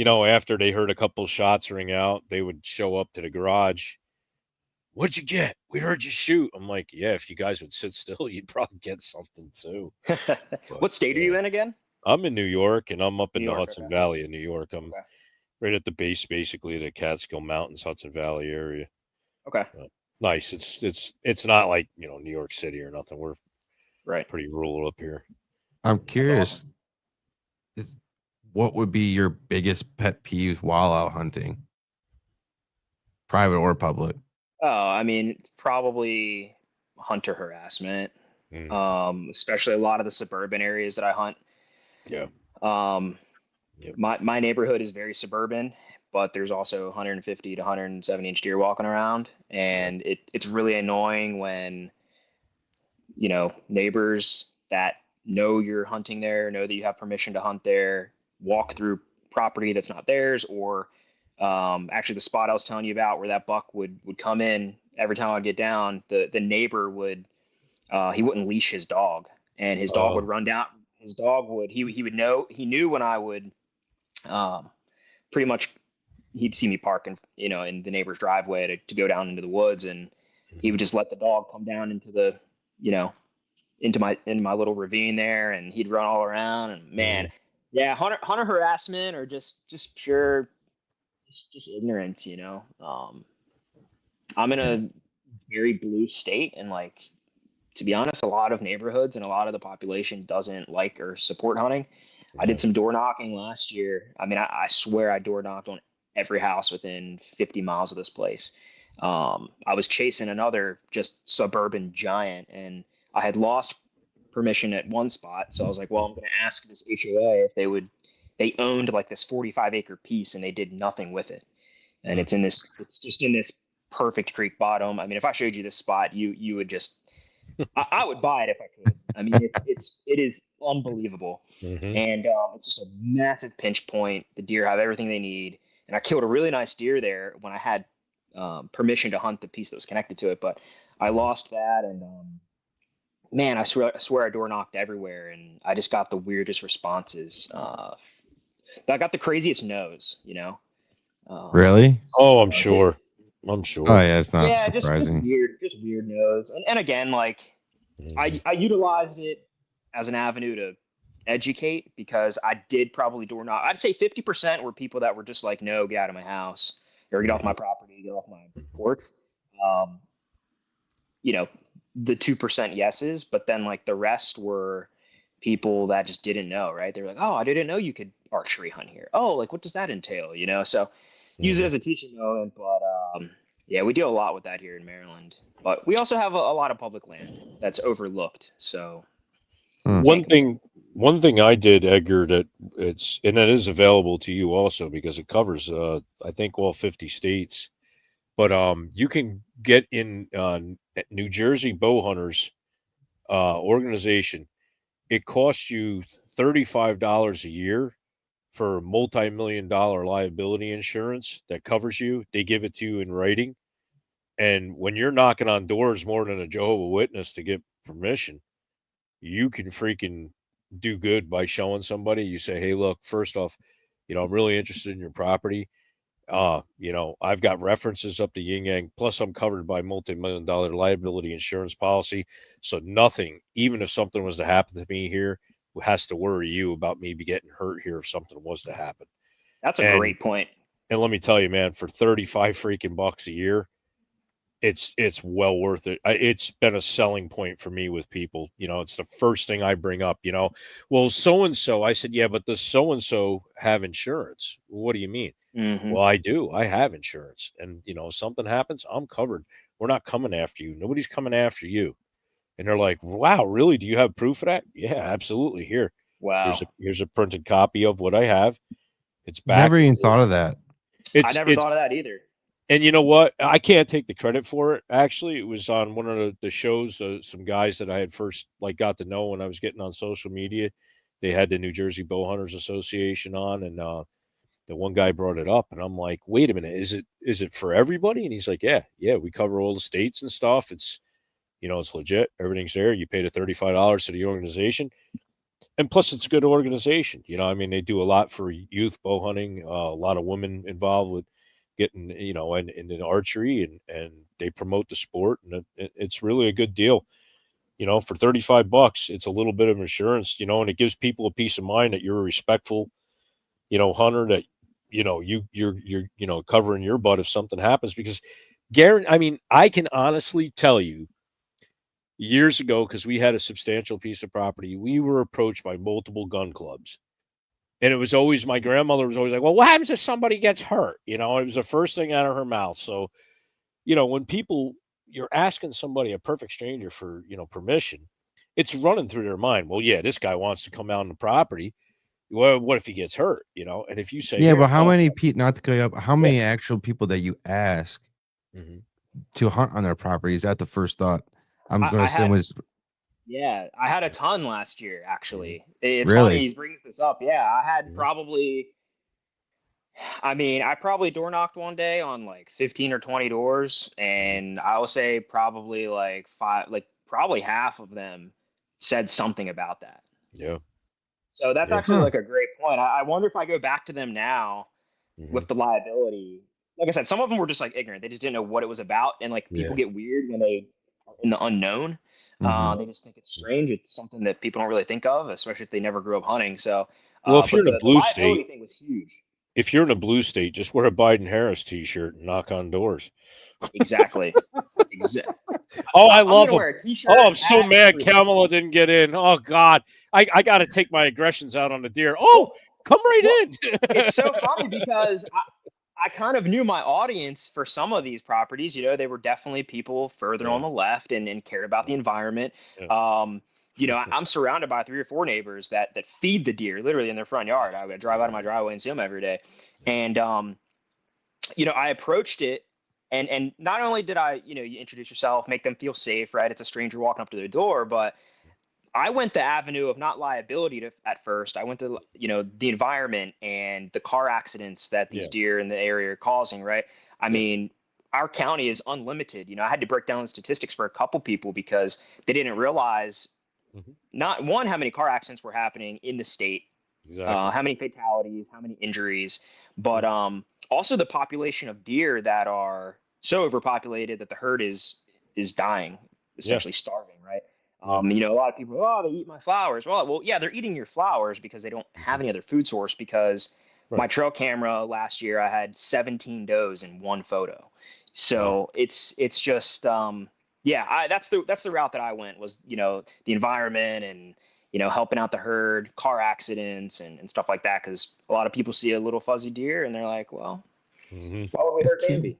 Speaker 5: after they heard a couple shots ring out, they would show up to the garage. What'd you get? We heard you shoot. I'm like, yeah, if you guys would sit still, you'd probably get something too. But,
Speaker 4: what state are you in again?
Speaker 5: I'm in New York, and I'm up in the Hudson Valley of New York. I'm right at the base, basically, the Catskill Mountains, Hudson Valley area.
Speaker 4: Okay.
Speaker 5: Nice. It's not like, New York City or nothing. We're pretty rural up here.
Speaker 2: I'm curious, what would be your biggest pet peeves while out hunting? Private or public?
Speaker 4: Oh, probably hunter harassment. Especially a lot of the suburban areas that I hunt.
Speaker 5: Yeah.
Speaker 4: Yep. My neighborhood is very suburban, but there's also 150 to 170 inch deer walking around, and it's really annoying when neighbors that know you're hunting there, know that you have permission to hunt there, walk through property that's not theirs, or actually the spot I was telling you about where that buck would come in. Every time I'd get down, the neighbor would he wouldn't leash his dog, and his dog would run down. His dog would he knew when I would pretty much he'd see me park in the neighbor's driveway to go down into the woods, and he would just let the dog come down into the, into my little ravine there, and he'd run all around. And man, yeah, hunter harassment or just pure, just ignorance. I'm in a very blue state, and like, to be honest, a lot of neighborhoods and a lot of the population doesn't like or support hunting. I did some door knocking last year. I mean, I swear I door knocked on every house within 50 miles of this place. I was chasing another just suburban giant, and I had lost permission at one spot. So I was like, well, I'm going to ask this HOA if they owned like this 45-acre piece, and they did nothing with it. And it's just in this perfect creek bottom. I mean, if I showed you this spot, you would just, I would buy it if I could. I mean, it is unbelievable. And it's just a massive pinch point. The deer have everything they need. And I killed a really nice deer there when I had permission to hunt the piece that was connected to it. But I lost that. And man, I swear I door knocked everywhere. And I just got the weirdest responses. I got the craziest no's,
Speaker 2: Really?
Speaker 5: Oh, I'm sure. I'm sure.
Speaker 2: Oh yeah, it's not
Speaker 4: just
Speaker 2: surprising.
Speaker 4: weird no's. And again, like I utilized it as an avenue to educate, because I did probably door knock. I'd say 50% were people that were just like, no, get out of my house, or get off my property, get off my porch. The 2% yeses, but then like the rest were people that just didn't know, right? They were like, oh, I didn't know you could archery hunt here. Oh, like what does that entail? So use it as a teaching moment. But yeah, we do a lot with that here in Maryland. But we also have a lot of public land that's overlooked. So
Speaker 5: one thing I did, Edgar, that it is available to you also, because it covers I think all 50 states. But you can get in New Jersey Bow Hunters organization. It costs you $35 a year for multi-million-dollar liability insurance that covers you. They give it to you in writing. And when you're knocking on doors more than a Jehovah's Witness to get permission, you can freaking do good by showing somebody. You say, hey, look, first off, I'm really interested in your property. I've got references up to yin yang, plus I'm covered by multi-million-dollar liability insurance policy. So nothing, even if something was to happen to me here, has to worry you about me getting hurt here if something was to happen.
Speaker 4: That's a great point.
Speaker 5: And let me tell you, man, for 35 freaking bucks a year, it's well worth it. It's been a selling point for me with people. It's the first thing I bring up, well, so-and-so, I said, yeah, but does so-and-so have insurance? What do you mean? Well, I do. I have insurance. And, if something happens, I'm covered. We're not coming after you. Nobody's coming after you. And they're like, wow, really? Do you have proof of that? Yeah, absolutely. Here.
Speaker 4: Wow.
Speaker 5: Here's a printed copy of what I have. It's back.
Speaker 2: Never even thought of that.
Speaker 4: I never thought of that either.
Speaker 5: And you know what? I can't take the credit for it. Actually, it was on one of the shows, some guys that I had first got to know when I was getting on social media. They had the New Jersey Bow Hunters Association on, and the one guy brought it up, and I'm like, wait a minute, is it for everybody? And he's like, yeah, we cover all the states and stuff. It's, it's legit. Everything's there. You pay the $35 to the organization. And plus it's a good organization. They do a lot for youth bow hunting, a lot of women involved with getting, in the archery, and they promote the sport, and it's really a good deal. For $35, it's a little bit of insurance, and it gives people a peace of mind that you're a respectful, hunter, that, you're covering your butt if something happens. Because I can honestly tell you, years ago, because we had a substantial piece of property, we were approached by multiple gun clubs. And it was always, my grandmother was always like, well, what happens if somebody gets hurt? It was the first thing out of her mouth. So, when you're asking somebody, a perfect stranger, for, permission, it's running through their mind. Well, yeah, this guy wants to come out on the property. Well, what if he gets hurt? And if you say,
Speaker 2: yeah, but how many people, not to go up, how many actual people that you ask to hunt on their property? Is that the first thought? I'm going to assume was.
Speaker 4: Yeah, I had a ton last year, actually. It's
Speaker 2: really
Speaker 4: funny he brings this up. Yeah, I had probably, I probably door knocked one day on like 15 or 20 doors, and I will say probably like probably half of them said something about that.
Speaker 5: Yeah.
Speaker 4: So that's actually like a great point. I wonder if I go back to them now with the liability, like I said, some of them were just like ignorant. They just didn't know what it was about. And like people get weird when they are in the unknown. They just think it's strange. It's something that people don't really think of, especially if they never grew up hunting. So,
Speaker 5: well, if you're
Speaker 4: but
Speaker 5: in a
Speaker 4: the
Speaker 5: blue
Speaker 4: liability
Speaker 5: state,
Speaker 4: thing was huge.
Speaker 5: if you're in a blue state, just wear a Biden Harris T-shirt and knock on doors.
Speaker 4: Exactly.
Speaker 5: Oh, I love
Speaker 4: gonna
Speaker 5: them.
Speaker 4: wear a t-shirt
Speaker 5: Oh, I'm
Speaker 4: and
Speaker 5: so
Speaker 4: hat
Speaker 5: mad
Speaker 4: and
Speaker 5: Kamala didn't get in. Oh God, I got to take my aggressions out on the deer. Oh, come right in.
Speaker 4: It's so funny because I kind of knew my audience for some of these properties. You know, they were definitely people further on the left and cared about the environment. You know, I'm surrounded by 3 or 4 neighbors that feed the deer literally in their front yard. I would drive out of my driveway and see them every day. And, you know, I approached it. And not only did I, you know, you introduce yourself, make them feel safe, right? It's a stranger walking up to their door, but I went the avenue of not liability at first. I went to, you know, the environment and the car accidents that these deer in the area are causing, right? I mean, our county is unlimited. You know, I had to break down the statistics for a couple people because they didn't realize not one, how many car accidents were happening in the state, how many fatalities, how many injuries, but also the population of deer that are so overpopulated that the herd is dying, essentially starving, right? You know, a lot of people, oh, they eat my flowers. Well, yeah, they're eating your flowers because they don't have any other food source. Because my trail camera last year, I had 17 does in one photo. So it's just, that's the route that I went was, you know, the environment and, you know, helping out the herd, car accidents and stuff like that. Because a lot of people see a little fuzzy deer and they're like, well, why would we hurt Bambi?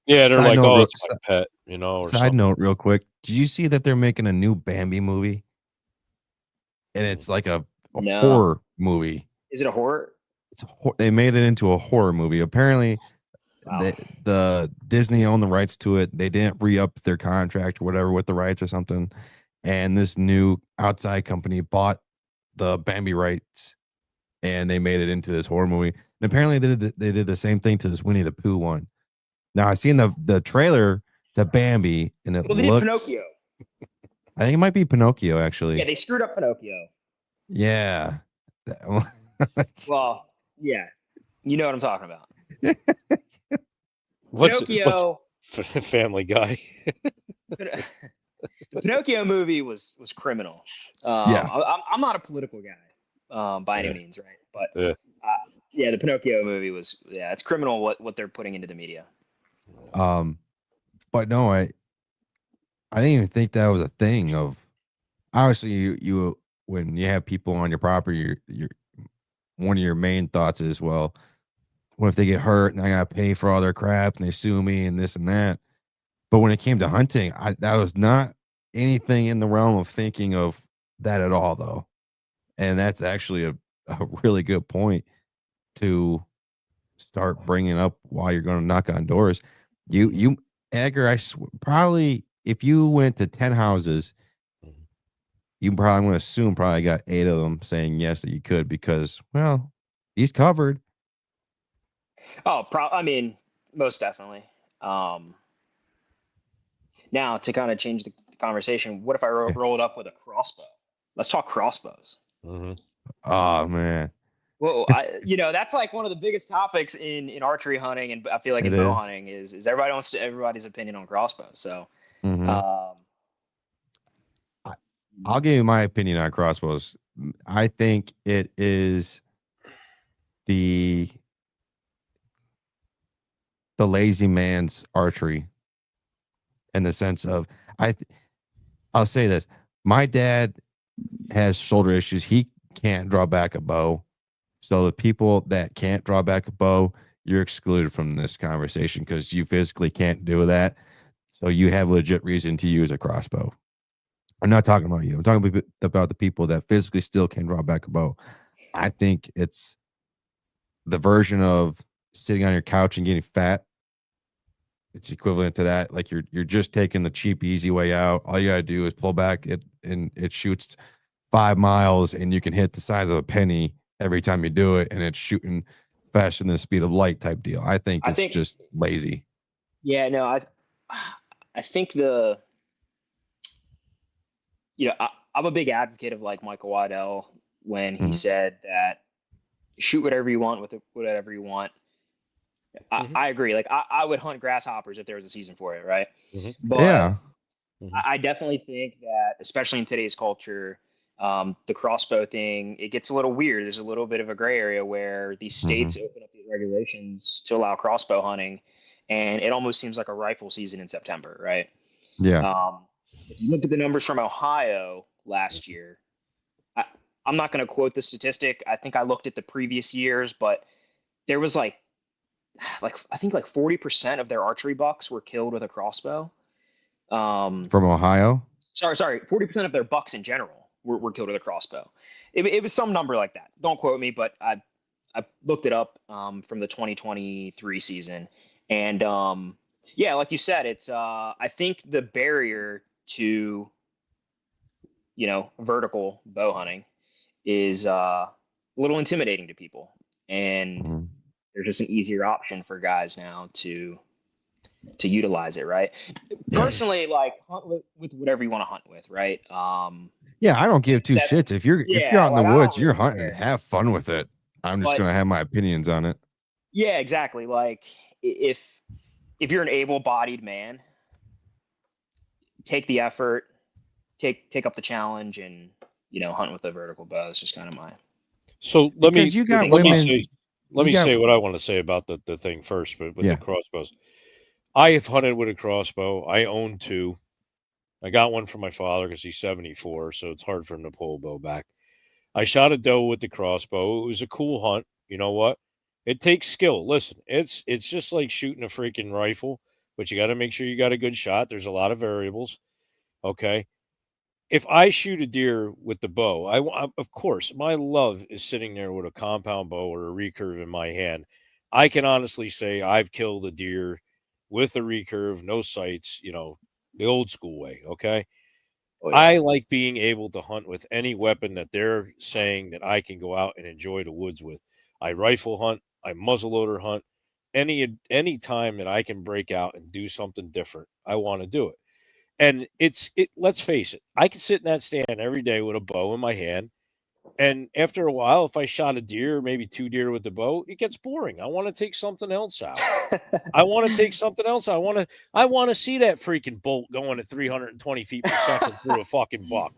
Speaker 5: Yeah, they're
Speaker 2: Side
Speaker 5: like,
Speaker 2: note,
Speaker 5: oh, it's my pet, you know. Or
Speaker 2: side
Speaker 5: something.
Speaker 2: note, real quick. Did you see that they're making a new Bambi movie? And it's like a horror movie.
Speaker 4: Is it a horror?
Speaker 2: They made it into a horror movie. Apparently, the Disney owned the rights to it. They didn't re-up their contract or whatever with the rights or something. And this new outside company bought the Bambi rights, and they made it into this horror movie. And apparently, they did the same thing to this Winnie the Pooh one. Now I seen the trailer to Bambi, and it
Speaker 4: they did Pinocchio.
Speaker 2: I think it might be Pinocchio, actually.
Speaker 4: Yeah, they screwed up Pinocchio.
Speaker 2: Yeah.
Speaker 4: Well, yeah, you know what I'm talking about.
Speaker 5: What's
Speaker 4: Family
Speaker 5: Guy?
Speaker 4: The Pinocchio movie was criminal.
Speaker 2: Yeah,
Speaker 4: I'm not a political guy by any means, right? But the Pinocchio movie was it's criminal what they're putting into the media.
Speaker 2: But no, I didn't even think that was a thing. Of obviously you when you have people on your property, you're one of your main thoughts is, well, what if they get hurt and I gotta pay for all their crap and they sue me and this and that. But when it came to hunting, that was not anything in the realm of thinking of that at all, though. And that's actually a really good point to start bringing up while you're going to knock on doors. You Edgar, probably if you went to 10 houses, you probably, I'm going to assume, probably got 8 of them saying yes that you could because, well, he's covered.
Speaker 4: Oh, I mean, most definitely. Now, to kind of change the conversation, what if I rolled up with a crossbow? Let's talk crossbows.
Speaker 2: Oh, man.
Speaker 4: Well, that's like one of the biggest topics in archery hunting, and I feel like in bow hunting is everybody wants everybody's opinion on crossbows. So,
Speaker 2: I'll give you my opinion on crossbows. I think it is the lazy man's archery, in the sense of I'll say this: my dad has shoulder issues. He can't draw back a bow. So the people that can't draw back a bow, you're excluded from this conversation because you physically can't do that. So you have legit reason to use a crossbow. I'm not talking about you. I'm talking about the people that physically still can draw back a bow. I think it's the version of sitting on your couch and getting fat. It's equivalent to that. Like you're just taking the cheap, easy way out. All you gotta do is pull back and it shoots 5 miles, and you can hit the size of a penny every time you do it, and it's shooting faster than the speed of light type deal. I think it's just lazy.
Speaker 4: Yeah, no, I think I'm a big advocate of like Michael Waddell when he said that shoot whatever you want with whatever you want. I agree. Like I would hunt grasshoppers if there was a season for it, right? But
Speaker 2: Yeah.
Speaker 4: I definitely think that, especially in today's culture, the crossbow thing, it gets a little weird. There's a little bit of a gray area where these states open up these regulations to allow crossbow hunting, and it almost seems like a rifle season in September, right?
Speaker 2: Yeah.
Speaker 4: If you look at the numbers from Ohio last year, I'm not going to quote the statistic. I think I looked at the previous years, but there was like I think like 40% of their archery bucks were killed with a crossbow.
Speaker 2: From Ohio?
Speaker 4: Sorry, 40% of their bucks in general were killed with a crossbow. It was some number like that. Don't quote me, but I looked it up from the 2023 season, and yeah, like you said, it's I think the barrier to vertical bow hunting is a little intimidating to people, and there's just an easier option for guys now to utilize it, right? Personally, like hunt with whatever you want to hunt with, right?
Speaker 2: Yeah, I don't give two shits. If you're out in the woods, you're hunting,
Speaker 4: care.
Speaker 2: have fun with it. I'm just gonna have my opinions on it.
Speaker 4: Yeah, exactly. Like if you're an able-bodied man, take the effort, take up the challenge, and hunt with a vertical bow. It's just kind of my.
Speaker 5: So let me say what I want to say about the thing first, but with the crossbows. I have hunted with a crossbow. I own two. I got one for my father because he's 74, so it's hard for him to pull a bow back. I shot a doe with the crossbow. It was a cool hunt. You know what? It takes skill. Listen, it's just like shooting a freaking rifle, but you got to make sure you got a good shot. There's a lot of variables. Okay. If I shoot a deer with the bow, I of course, my love is sitting there with a compound bow or a recurve in my hand. I can honestly say I've killed a deer with a recurve, no sights, the old school way. Okay. Oh, yeah. I like being able to hunt with any weapon that they're saying that I can go out and enjoy the woods with. I rifle hunt, I muzzleloader hunt. Any time that I can break out and do something different, I want to do it. And let's face it, I can sit in that stand every day with a bow in my hand. And after a while, if I shot a deer, maybe two deer with the bow, it gets boring. I want to take something else out. I want to take something else. I want to see that freaking bolt going at 320 feet per second through a fucking buck,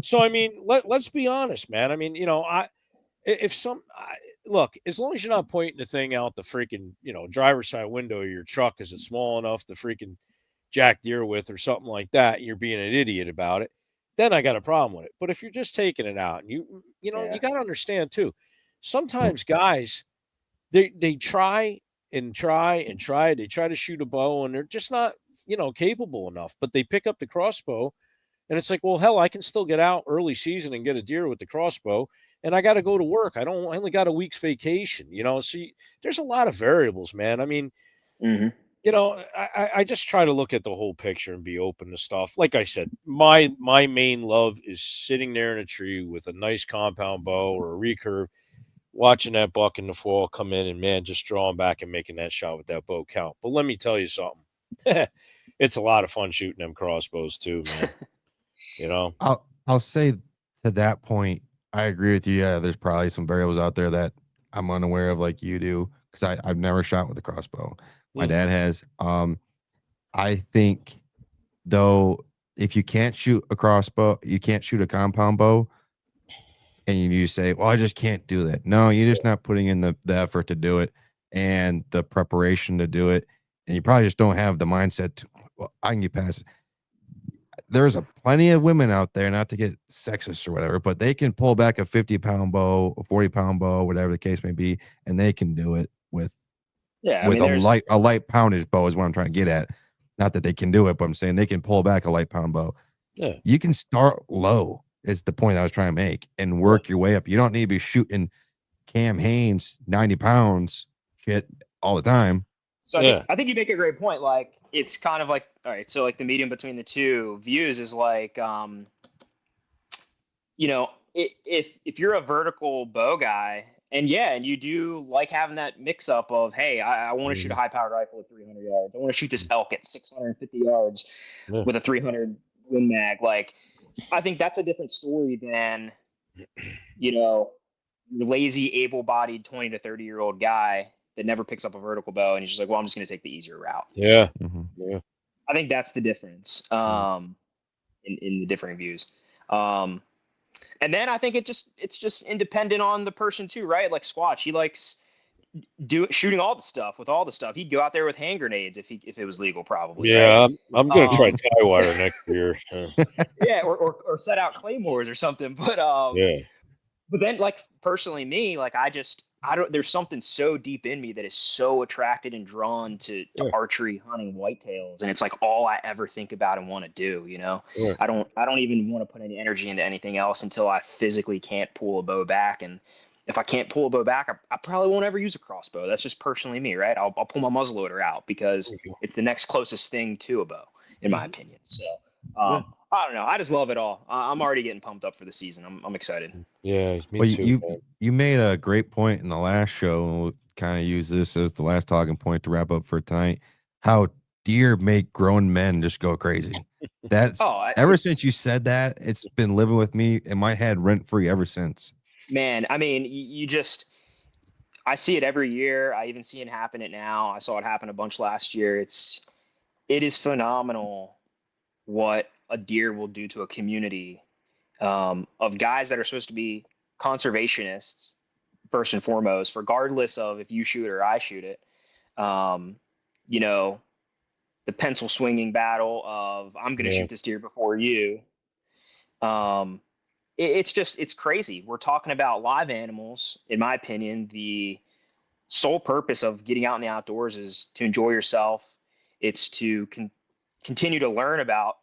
Speaker 5: So, I mean, let's be honest, man. I mean, look, as long as you're not pointing the thing out the freaking, driver's side window of your truck, is it small enough to freaking jack deer with or something like that, and you're being an idiot about it, then I got a problem with it. But if you're just taking it out, and you got to understand too, sometimes guys, they try and try and try. They try to shoot a bow and they're just not, capable enough, but they pick up the crossbow and it's like, well, hell, I can still get out early season and get a deer with the crossbow, and I got to go to work. I only got a week's vacation, See, there's a lot of variables, man. I mean, I just try to look at the whole picture and be open to stuff. Like I said, my main love is sitting there in a tree with a nice compound bow or a recurve, watching that buck in the fall come in and, man, just drawing back and making that shot with that bow count. But let me tell you something. It's a lot of fun shooting them crossbows too, man.
Speaker 2: I'll say to that point, I agree with you. Yeah, there's probably some variables out there that I'm unaware of like you do, because I've never shot with a crossbow. My dad has. I think, though, if you can't shoot a crossbow, you can't shoot a compound bow, and you say, well, I just can't do that. No, you're just not putting in the effort to do it and the preparation to do it. And you probably just don't have the mindset to, well, I can get past it. There's plenty of women out there, not to get sexist or whatever, but they can pull back a 50-pound bow, a 40-pound bow, whatever the case may be, and they can do it with a light poundage bow is what I'm trying to get at. Not that they can do it, but I'm saying they can pull back a light pound bow.
Speaker 5: Yeah.
Speaker 2: You can start low is the point I was trying to make and work your way up. You don't need to be shooting Cam Haynes 90 pounds shit all the time.
Speaker 4: So I think you make a great point. Like, it's kind of like, all right, so like the medium between the two views is like, if you're a vertical bow guy, and you do like having that mix up of, hey, I want to shoot a high powered rifle at 300 yards. I want to shoot this elk at 650 yards with a 300 Win Mag. Like, I think that's a different story than, lazy, able-bodied 20 to 30-year-old guy that never picks up a vertical bow, and he's just like, well, I'm just going to take the easier route.
Speaker 5: Yeah.
Speaker 2: Mhm.
Speaker 5: Yeah.
Speaker 4: I think that's the difference in the differing views. And then I think it's just independent on the person too, right? Like Squatch, he likes shooting all the stuff with all the stuff. He'd go out there with hand grenades if it was legal, probably.
Speaker 5: Yeah,
Speaker 4: right?
Speaker 5: I'm gonna try tie wire next year.
Speaker 4: Yeah, or set out claymores or something. But
Speaker 5: Yeah.
Speaker 4: But then, like, personally, me, like, I don't. There's something so deep in me that is so attracted and drawn to archery, hunting whitetails, and it's like all I ever think about and want to do. You know, I don't even want to put any energy into anything else until I physically can't pull a bow back. And if I can't pull a bow back, I probably won't ever use a crossbow. That's just personally me, right? I'll pull my muzzleloader out because it's the next closest thing to a bow, in my opinion. So. I don't know. I just love it all. I'm already getting pumped up for the season. I'm excited.
Speaker 5: Yeah, me too.
Speaker 2: You made a great point in the last show, and we'll kind of use this as the last talking point to wrap up for tonight. How deer make grown men just go crazy. That's ever since you said that, it's been living with me in my head rent free ever since.
Speaker 4: Man, I mean, I see it every year. I even see it happen now. I saw it happen a bunch last year. It is phenomenal what a deer will do to a community of guys that are supposed to be conservationists first and foremost, regardless of if you shoot or I shoot it. You know, the pencil swinging battle of I'm going to shoot this deer before you. It's crazy. We're talking about live animals. In my opinion, the sole purpose of getting out in the outdoors is to enjoy yourself. It's to continue to learn about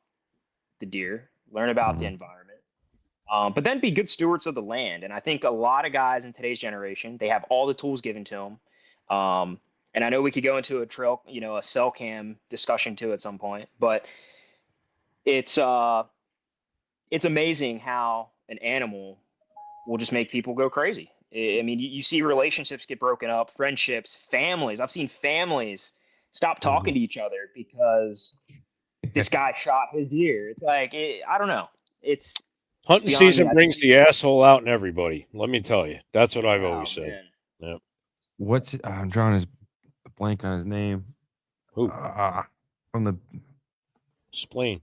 Speaker 4: the deer, learn about the environment, but then be good stewards of the land. And I think a lot of guys in today's generation, they have all the tools given to them. And I know we could go into a cell cam discussion too at some point, but it's amazing how an animal will just make people go crazy. I mean, you see relationships get broken up, friendships, families. I've seen families stop talking to each other because this guy shot his deer. It's like, I don't know.
Speaker 5: Hunting season brings the asshole out in everybody. Let me tell you. That's what I've always said.
Speaker 2: Yeah. I'm drawing his blank on his name.
Speaker 5: Who?
Speaker 2: From the
Speaker 5: Spleen.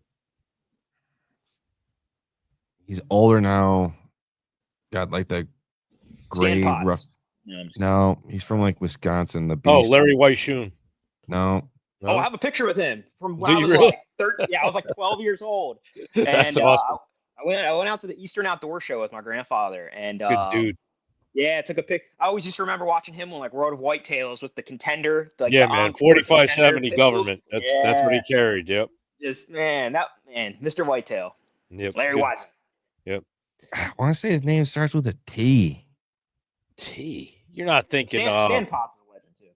Speaker 2: He's older now. Got like the gray rough. No, he's from like Wisconsin. The Beast.
Speaker 5: Larry Weisshuhn.
Speaker 2: No.
Speaker 4: Oh, I have a picture with him from when I was like 13. Yeah, I was like 12 years old. And,
Speaker 5: That's awesome.
Speaker 4: I went out to the Eastern Outdoor Show with my grandfather, and
Speaker 5: good dude.
Speaker 4: Yeah, took a pic. I always used to remember watching him on like Road of Whitetails with the Contender.
Speaker 5: Man, 4570 government. That's what he carried. Yep.
Speaker 4: Mr. Whitetail.
Speaker 5: Yep.
Speaker 4: Larry Wise.
Speaker 5: Yep.
Speaker 2: I want to say his name starts with a T.
Speaker 5: T. You're not thinking.
Speaker 4: Stan Potts is a legend too.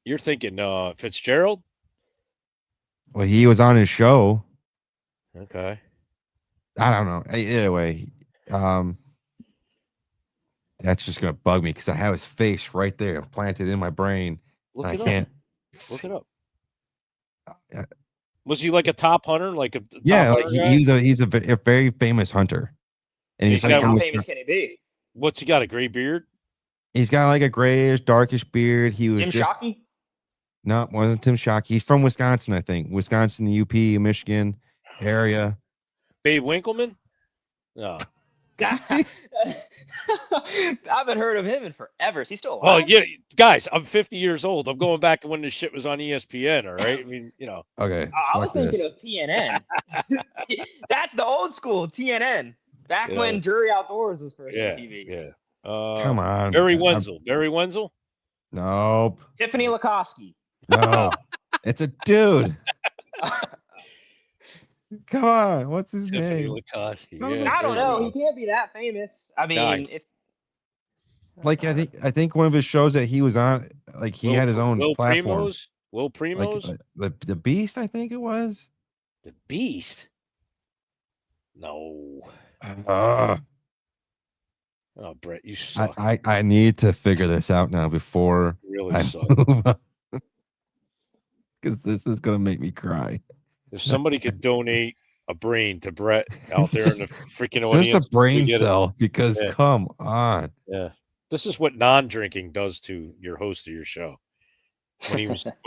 Speaker 5: You're thinking Fitzgerald?
Speaker 2: Well, he was on his show.
Speaker 5: Okay.
Speaker 2: I don't know. Anyway, that's just gonna bug me because I have his face right there planted in my brain.
Speaker 5: Look
Speaker 2: it up.
Speaker 5: Look it up. Was he like a top hunter? Like
Speaker 2: he's a very famous hunter. And he's like,
Speaker 4: how famous can he be?
Speaker 5: What's he got? A gray beard?
Speaker 2: He's got like a grayish, darkish beard. He was
Speaker 4: Tim Shockey?
Speaker 2: No, it wasn't Tim Shockey. He's from Wisconsin, I think. Wisconsin, the UP, Michigan area.
Speaker 5: Babe Winkleman? No.
Speaker 4: I haven't heard of him in forever. Is he still alive?
Speaker 5: Well, yeah, guys, I'm 50 years old. I'm going back to when this shit was on ESPN, all right? I mean,
Speaker 2: Okay.
Speaker 4: I was thinking of TNN. That's the old school TNN. Back when Jury Outdoors was first on TV.
Speaker 5: Yeah.
Speaker 2: Come on.
Speaker 5: Barry Wenzel. Barry Wenzel?
Speaker 2: Nope.
Speaker 4: Tiffany Lukoski.
Speaker 2: No. It's a dude. Come on. What's his name?
Speaker 5: Lukoski.
Speaker 4: I don't know. He can't be that famous. I mean,
Speaker 2: I think one of his shows that he was on, like he had his own platform.
Speaker 5: Will Primos?
Speaker 2: Like, the Beast, I think it was.
Speaker 5: The Beast? No. Brett, you suck.
Speaker 2: I need to figure this out now before
Speaker 5: really
Speaker 2: I
Speaker 5: suck.
Speaker 2: move on. Because this is gonna make me cry.
Speaker 5: If somebody could donate a brain to Brett out there in the freaking
Speaker 2: Just
Speaker 5: audience.
Speaker 2: a brain cell, because come on.
Speaker 5: Yeah. This is what non-drinking does to your host of your show. When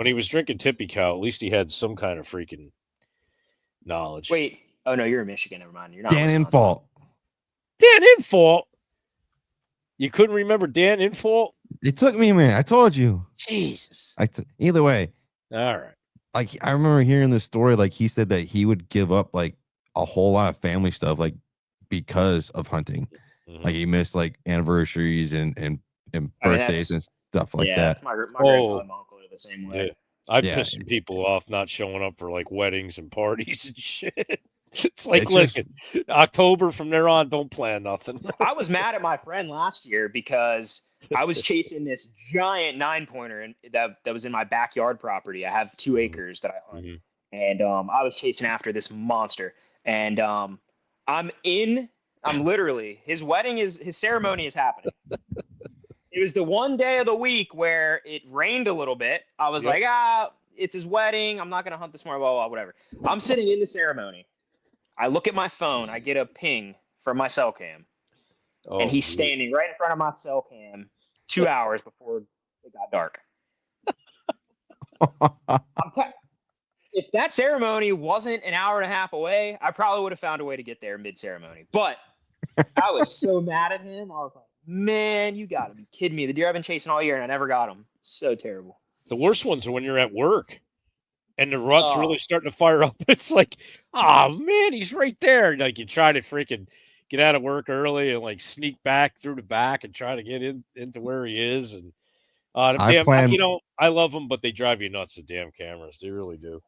Speaker 5: he was drinking Tippy Cow, at least he had some kind of freaking knowledge.
Speaker 4: Wait. Oh no, you're in Michigan. Never mind. You're not.
Speaker 2: Dan Infault.
Speaker 5: Dan Infault. You couldn't remember Dan Infault?
Speaker 2: It took me a minute. I told you.
Speaker 5: Jesus.
Speaker 2: Either way.
Speaker 5: All right.
Speaker 2: Like, I remember hearing this story. Like, he said that he would give up like a whole lot of family stuff, like, because of hunting.
Speaker 5: Mm-hmm.
Speaker 2: Like, he missed like anniversaries and birthdays and stuff like that.
Speaker 4: My grandpa and my uncle are the same way.
Speaker 5: Yeah. I've pissed some people off not showing up for like weddings and parties and shit. It's like, listen, October from there on, don't plan nothing.
Speaker 4: I was mad at my friend last year because I was chasing this giant 9-pointer that was in my backyard property. I have 2 acres that I hunt, and I was chasing after this monster. And I'm literally, his ceremony is happening. It was the one day of the week where it rained a little bit. I was like, it's his wedding. I'm not gonna hunt this morning. Blah, blah, blah, whatever. I'm sitting in the ceremony. I look at my phone. I get a ping from my cell cam. And he's standing right in front of my cell cam 2 hours before it got dark. If that ceremony wasn't an hour and a half away, I probably would have found a way to get there mid-ceremony. But I was so mad at him. I was like, man, you got to be kidding me. The deer I've been chasing all year, and I never got him. So terrible.
Speaker 5: The worst ones are when you're at work and the rut's really starting to fire up. It's like, oh, man, he's right there. Like, you try to freaking get out of work early and like sneak back through the back and try to get into where he is. And I love them, but they drive you nuts, the damn cameras. They really do.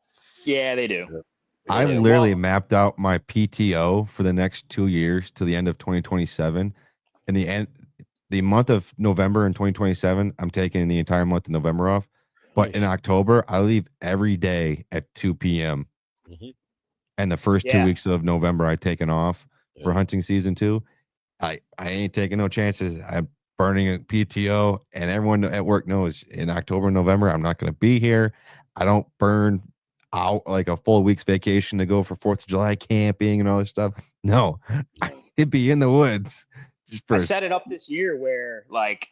Speaker 4: Yeah, they do.
Speaker 2: I literally mapped out my PTO for the next 2 years to the end of 2027. In the month of November in 2027, I'm taking the entire month of November off. But in October, I leave every day at 2 p.m. And the first 2 weeks of November, I taken off for hunting season 2. I ain't taking no chances. I'm burning a PTO, and everyone at work knows in October and November, I'm not going to be here. I don't burn out like a full week's vacation to go for 4th of July camping and all this stuff. No, I'd be in the woods.
Speaker 4: I set it up this year where like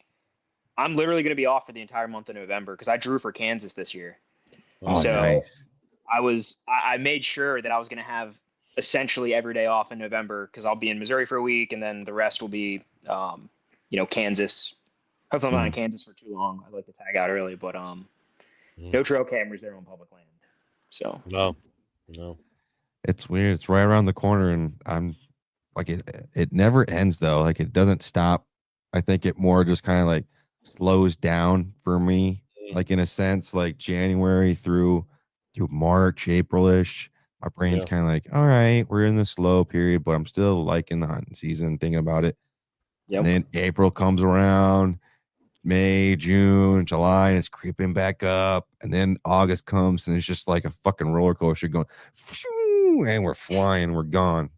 Speaker 4: I'm literally going to be off for the entire month of November because I drew for Kansas this year.
Speaker 2: Oh, so nice.
Speaker 4: I made sure that I was going to have essentially every day off in November because I'll be in Missouri for a week, and then the rest will be, Kansas. Hopefully I'm not in Kansas for too long. I'd like to tag out early, but no trail cameras there on public land. So
Speaker 5: no,
Speaker 2: it's weird. It's right around the corner, and I'm like, it never ends though. Like, it doesn't stop. I think it more just kind of like slows down for me, like in a sense, like January through March, April-ish. My brain's kind of like, all right, we're in the slow period, but I'm still liking the hunting season, thinking about it. And then April comes around, May, June, July, and it's creeping back up. And then August comes, and it's just like a fucking roller coaster going, and we're flying, we're gone.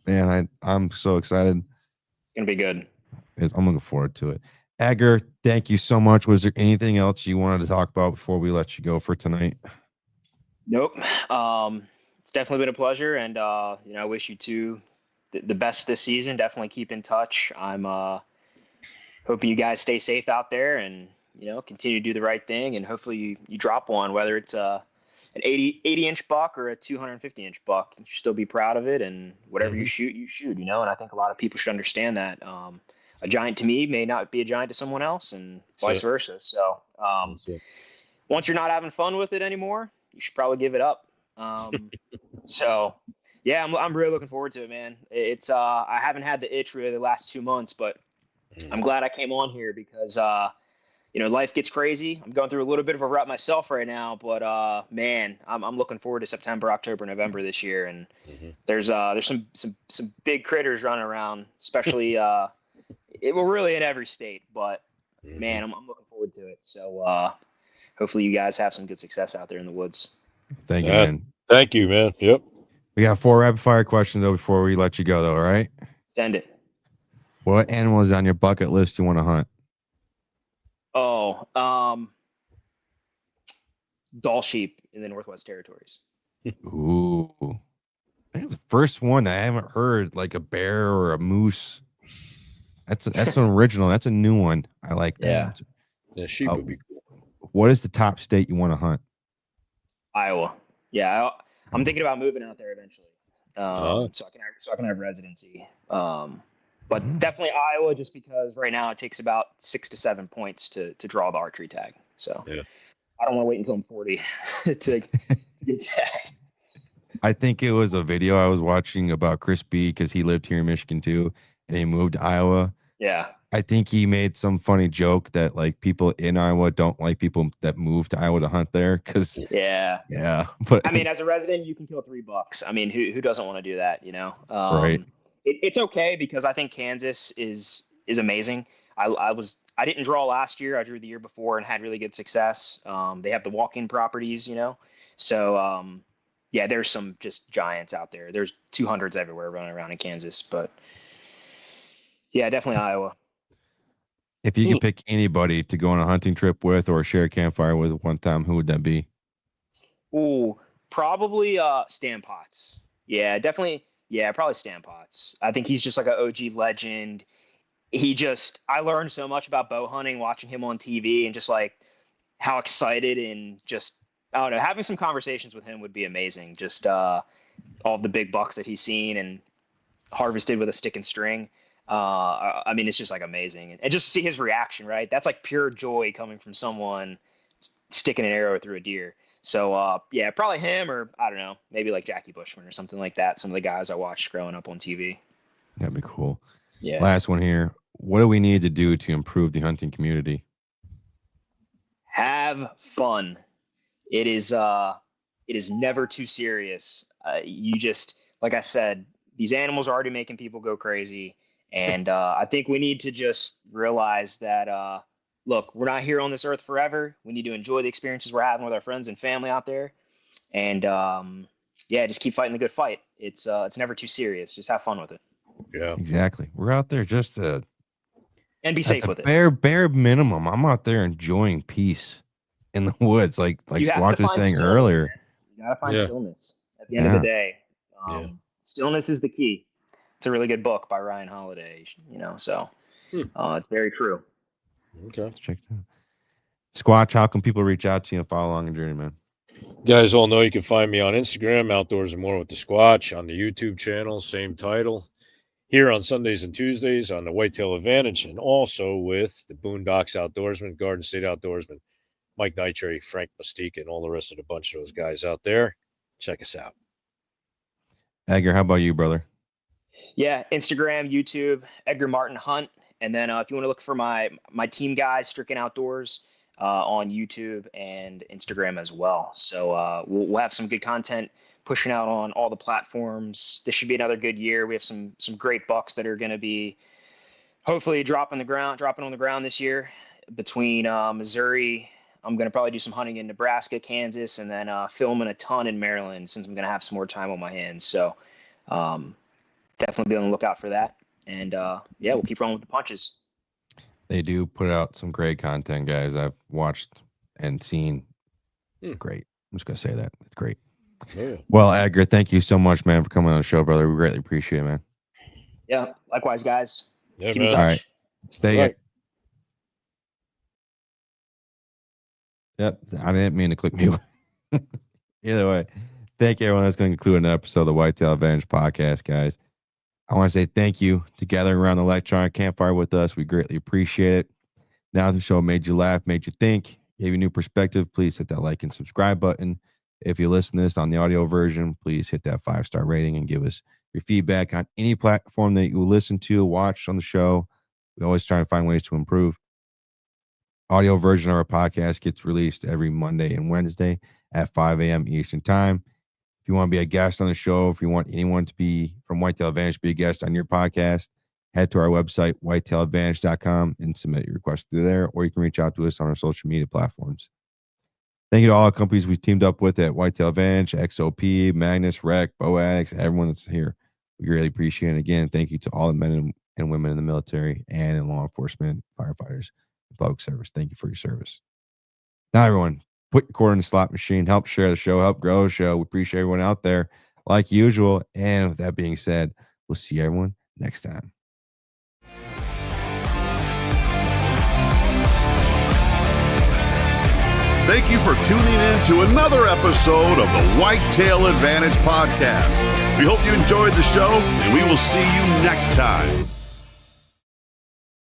Speaker 2: Man, I'm so excited.
Speaker 4: It's gonna be good.
Speaker 2: I'm looking forward to it. Edgar, thank you so much. Was there anything else you wanted to talk about before we let you go for tonight?
Speaker 4: Nope. It's definitely been a pleasure, and I wish you two the best this season. Definitely keep in touch. I'm hoping you guys stay safe out there, and continue to do the right thing, and hopefully you drop one, whether it's an 80-inch buck or a 250-inch buck. You should still be proud of it, and whatever you shoot, and I think a lot of people should understand that. A giant to me may not be a giant to someone else, and vice versa. So once you're not having fun with it anymore, you should probably give it up. So yeah, I'm really looking forward to it, man. It's I haven't had the itch really the last 2 months, but I'm glad I came on here because life gets crazy. I'm going through a little bit of a rut myself right now, but man, I'm looking forward to September, October, November this year, and there's some big critters running around, especially really in every state. But man, I'm looking forward to it. So hopefully you guys have some good success out there in the woods.
Speaker 2: Thank you, man.
Speaker 5: Thank you, man. Yep.
Speaker 2: We got 4 rapid fire questions though before we let you go, though. All right.
Speaker 4: Send it.
Speaker 2: What animal is on your bucket list you want to hunt?
Speaker 4: Oh, Dall sheep in the Northwest Territories.
Speaker 2: Ooh. I think it's the first one that I haven't heard, like a bear or a moose. That's an original. That's a new one. I like that.
Speaker 4: Yeah.
Speaker 5: The sheep would be cool.
Speaker 2: What is the top state you want to hunt?
Speaker 4: Iowa. Yeah, I'm thinking about moving out there eventually, so I can have residency. But definitely Iowa, just because right now it takes about 6 to 7 points to draw the archery tag. So
Speaker 5: Yeah.
Speaker 4: I don't want to wait until I'm 40 to get tagged.
Speaker 2: I think it was a video I was watching about Chris B, because he lived here in Michigan too, and he moved to Iowa.
Speaker 4: Yeah.
Speaker 2: I think he made some funny joke that like people in Iowa don't like people that move to Iowa to hunt there, because
Speaker 4: Yeah.
Speaker 2: But
Speaker 4: I mean, as a resident, you can kill $3. I mean, who doesn't want to do that?
Speaker 2: Right.
Speaker 4: It's okay because I think Kansas is amazing. I didn't draw last year. I drew the year before and had really good success. They have the walk-in properties, so yeah, there's some just giants out there. There's 200s everywhere running around in Kansas, but yeah, definitely Iowa.
Speaker 2: If you could pick anybody to go on a hunting trip with or share a campfire with one time, who would that be?
Speaker 4: Ooh, probably Stan Potts. Yeah, definitely. Yeah, probably Stan Potts. I think he's just like an OG legend. I learned so much about bow hunting watching him on TV, and just like how excited, and just, I don't know, having some conversations with him would be amazing. Just all of the big bucks that he's seen and harvested with a stick and string. I mean, it's just like amazing, and just to see his reaction, right? That's like pure joy coming from someone sticking an arrow through a deer. So yeah, probably him, or I don't know, maybe like Jackie Bushman or something like that. Some of the guys I watched growing up on TV.
Speaker 2: That'd be cool.
Speaker 4: Yeah.
Speaker 2: Last one here. What do we need to do to improve the hunting community?
Speaker 4: Have fun. It is never too serious. You just, like I said, these animals are already making people go crazy. And I think we need to just realize that, look, we're not here on this earth forever. We need to enjoy the experiences we're having with our friends and family out there. And yeah, just keep fighting the good fight. It's never too serious. Just have fun with it.
Speaker 5: Yeah,
Speaker 2: exactly. We're out there just to
Speaker 4: and be safe with it.
Speaker 2: Bare minimum. I'm out there enjoying peace in the woods, like Squatch was saying earlier.
Speaker 4: Man. You gotta find stillness at the end of the day. Stillness is the key. It's a really good book by Ryan Holiday. So it's very true.
Speaker 5: Okay,
Speaker 2: let's check that out. Squatch, how can people reach out to you and follow along your journey, man?
Speaker 5: You guys all know you can find me on Instagram, Outdoors and More with the Squatch, on the YouTube channel, same title. Here on Sundays and Tuesdays on the Whitetail Advantage, and also with the Boondocks Outdoorsman, Garden State Outdoorsman, Mike Nitre, Frank Mystique, and all the rest of the bunch of those guys out there. Check us out.
Speaker 2: Edgar, how about you, brother?
Speaker 4: Yeah, Instagram, YouTube, Edgar Martin Hunt. And then if you want to look for my team guys, Stricken Outdoors, on YouTube and Instagram as well. So we'll have some good content pushing out on all the platforms. This should be another good year. We have some great bucks that are going to be hopefully dropping on the ground this year. Between Missouri, I'm going to probably do some hunting in Nebraska, Kansas, and then filming a ton in Maryland, since I'm going to have some more time on my hands. So definitely be on the lookout for that. And yeah, we'll keep rolling with the punches.
Speaker 2: They do put out some great content, guys. I've watched and seen. Great. I'm just going to say that. It's great.
Speaker 5: Yeah.
Speaker 2: Well, Edgar, thank you so much, man, for coming on the show, brother. We greatly appreciate it, man.
Speaker 4: Yeah, likewise, guys.
Speaker 5: Yeah,
Speaker 4: keep in touch.
Speaker 2: All right. Stay.
Speaker 5: Right.
Speaker 2: Yep. I didn't mean to click mute. Either way, thank you, everyone. That's going to conclude an episode of the Whitetail Advantage Podcast, guys. I want to say thank you to gathering around the electronic campfire with us. We greatly appreciate it. Now the show made you laugh, made you think, gave you a new perspective. Please hit that like and subscribe button. If you listen to this on the audio version, please hit that 5-star rating and give us your feedback on any platform that you listen to, watch on the show. We always try to find ways to improve. Audio version of our podcast gets released every Monday and Wednesday at 5 a.m. Eastern time. If you want to be a guest on the show, if you want anyone to be from Whitetail Advantage to be a guest on your podcast, head to our website, whitetailadvantage.com, and submit your request through there, or you can reach out to us on our social media platforms. Thank you to all the companies we've teamed up with at Whitetail Advantage, XOP, Magnus, Rec, Bow Addicts, everyone that's here. We really appreciate it. Again, thank you to all the men and women in the military and in law enforcement, firefighters, and public service. Thank you for your service. Now, everyone, put your quarter in the slot machine, help share the show, help grow the show. We appreciate everyone out there like usual. And with that being said, we'll see everyone next time.
Speaker 1: Thank you for tuning in to another episode of the Whitetail Advantage Podcast. We hope you enjoyed the show, and we will see you next time.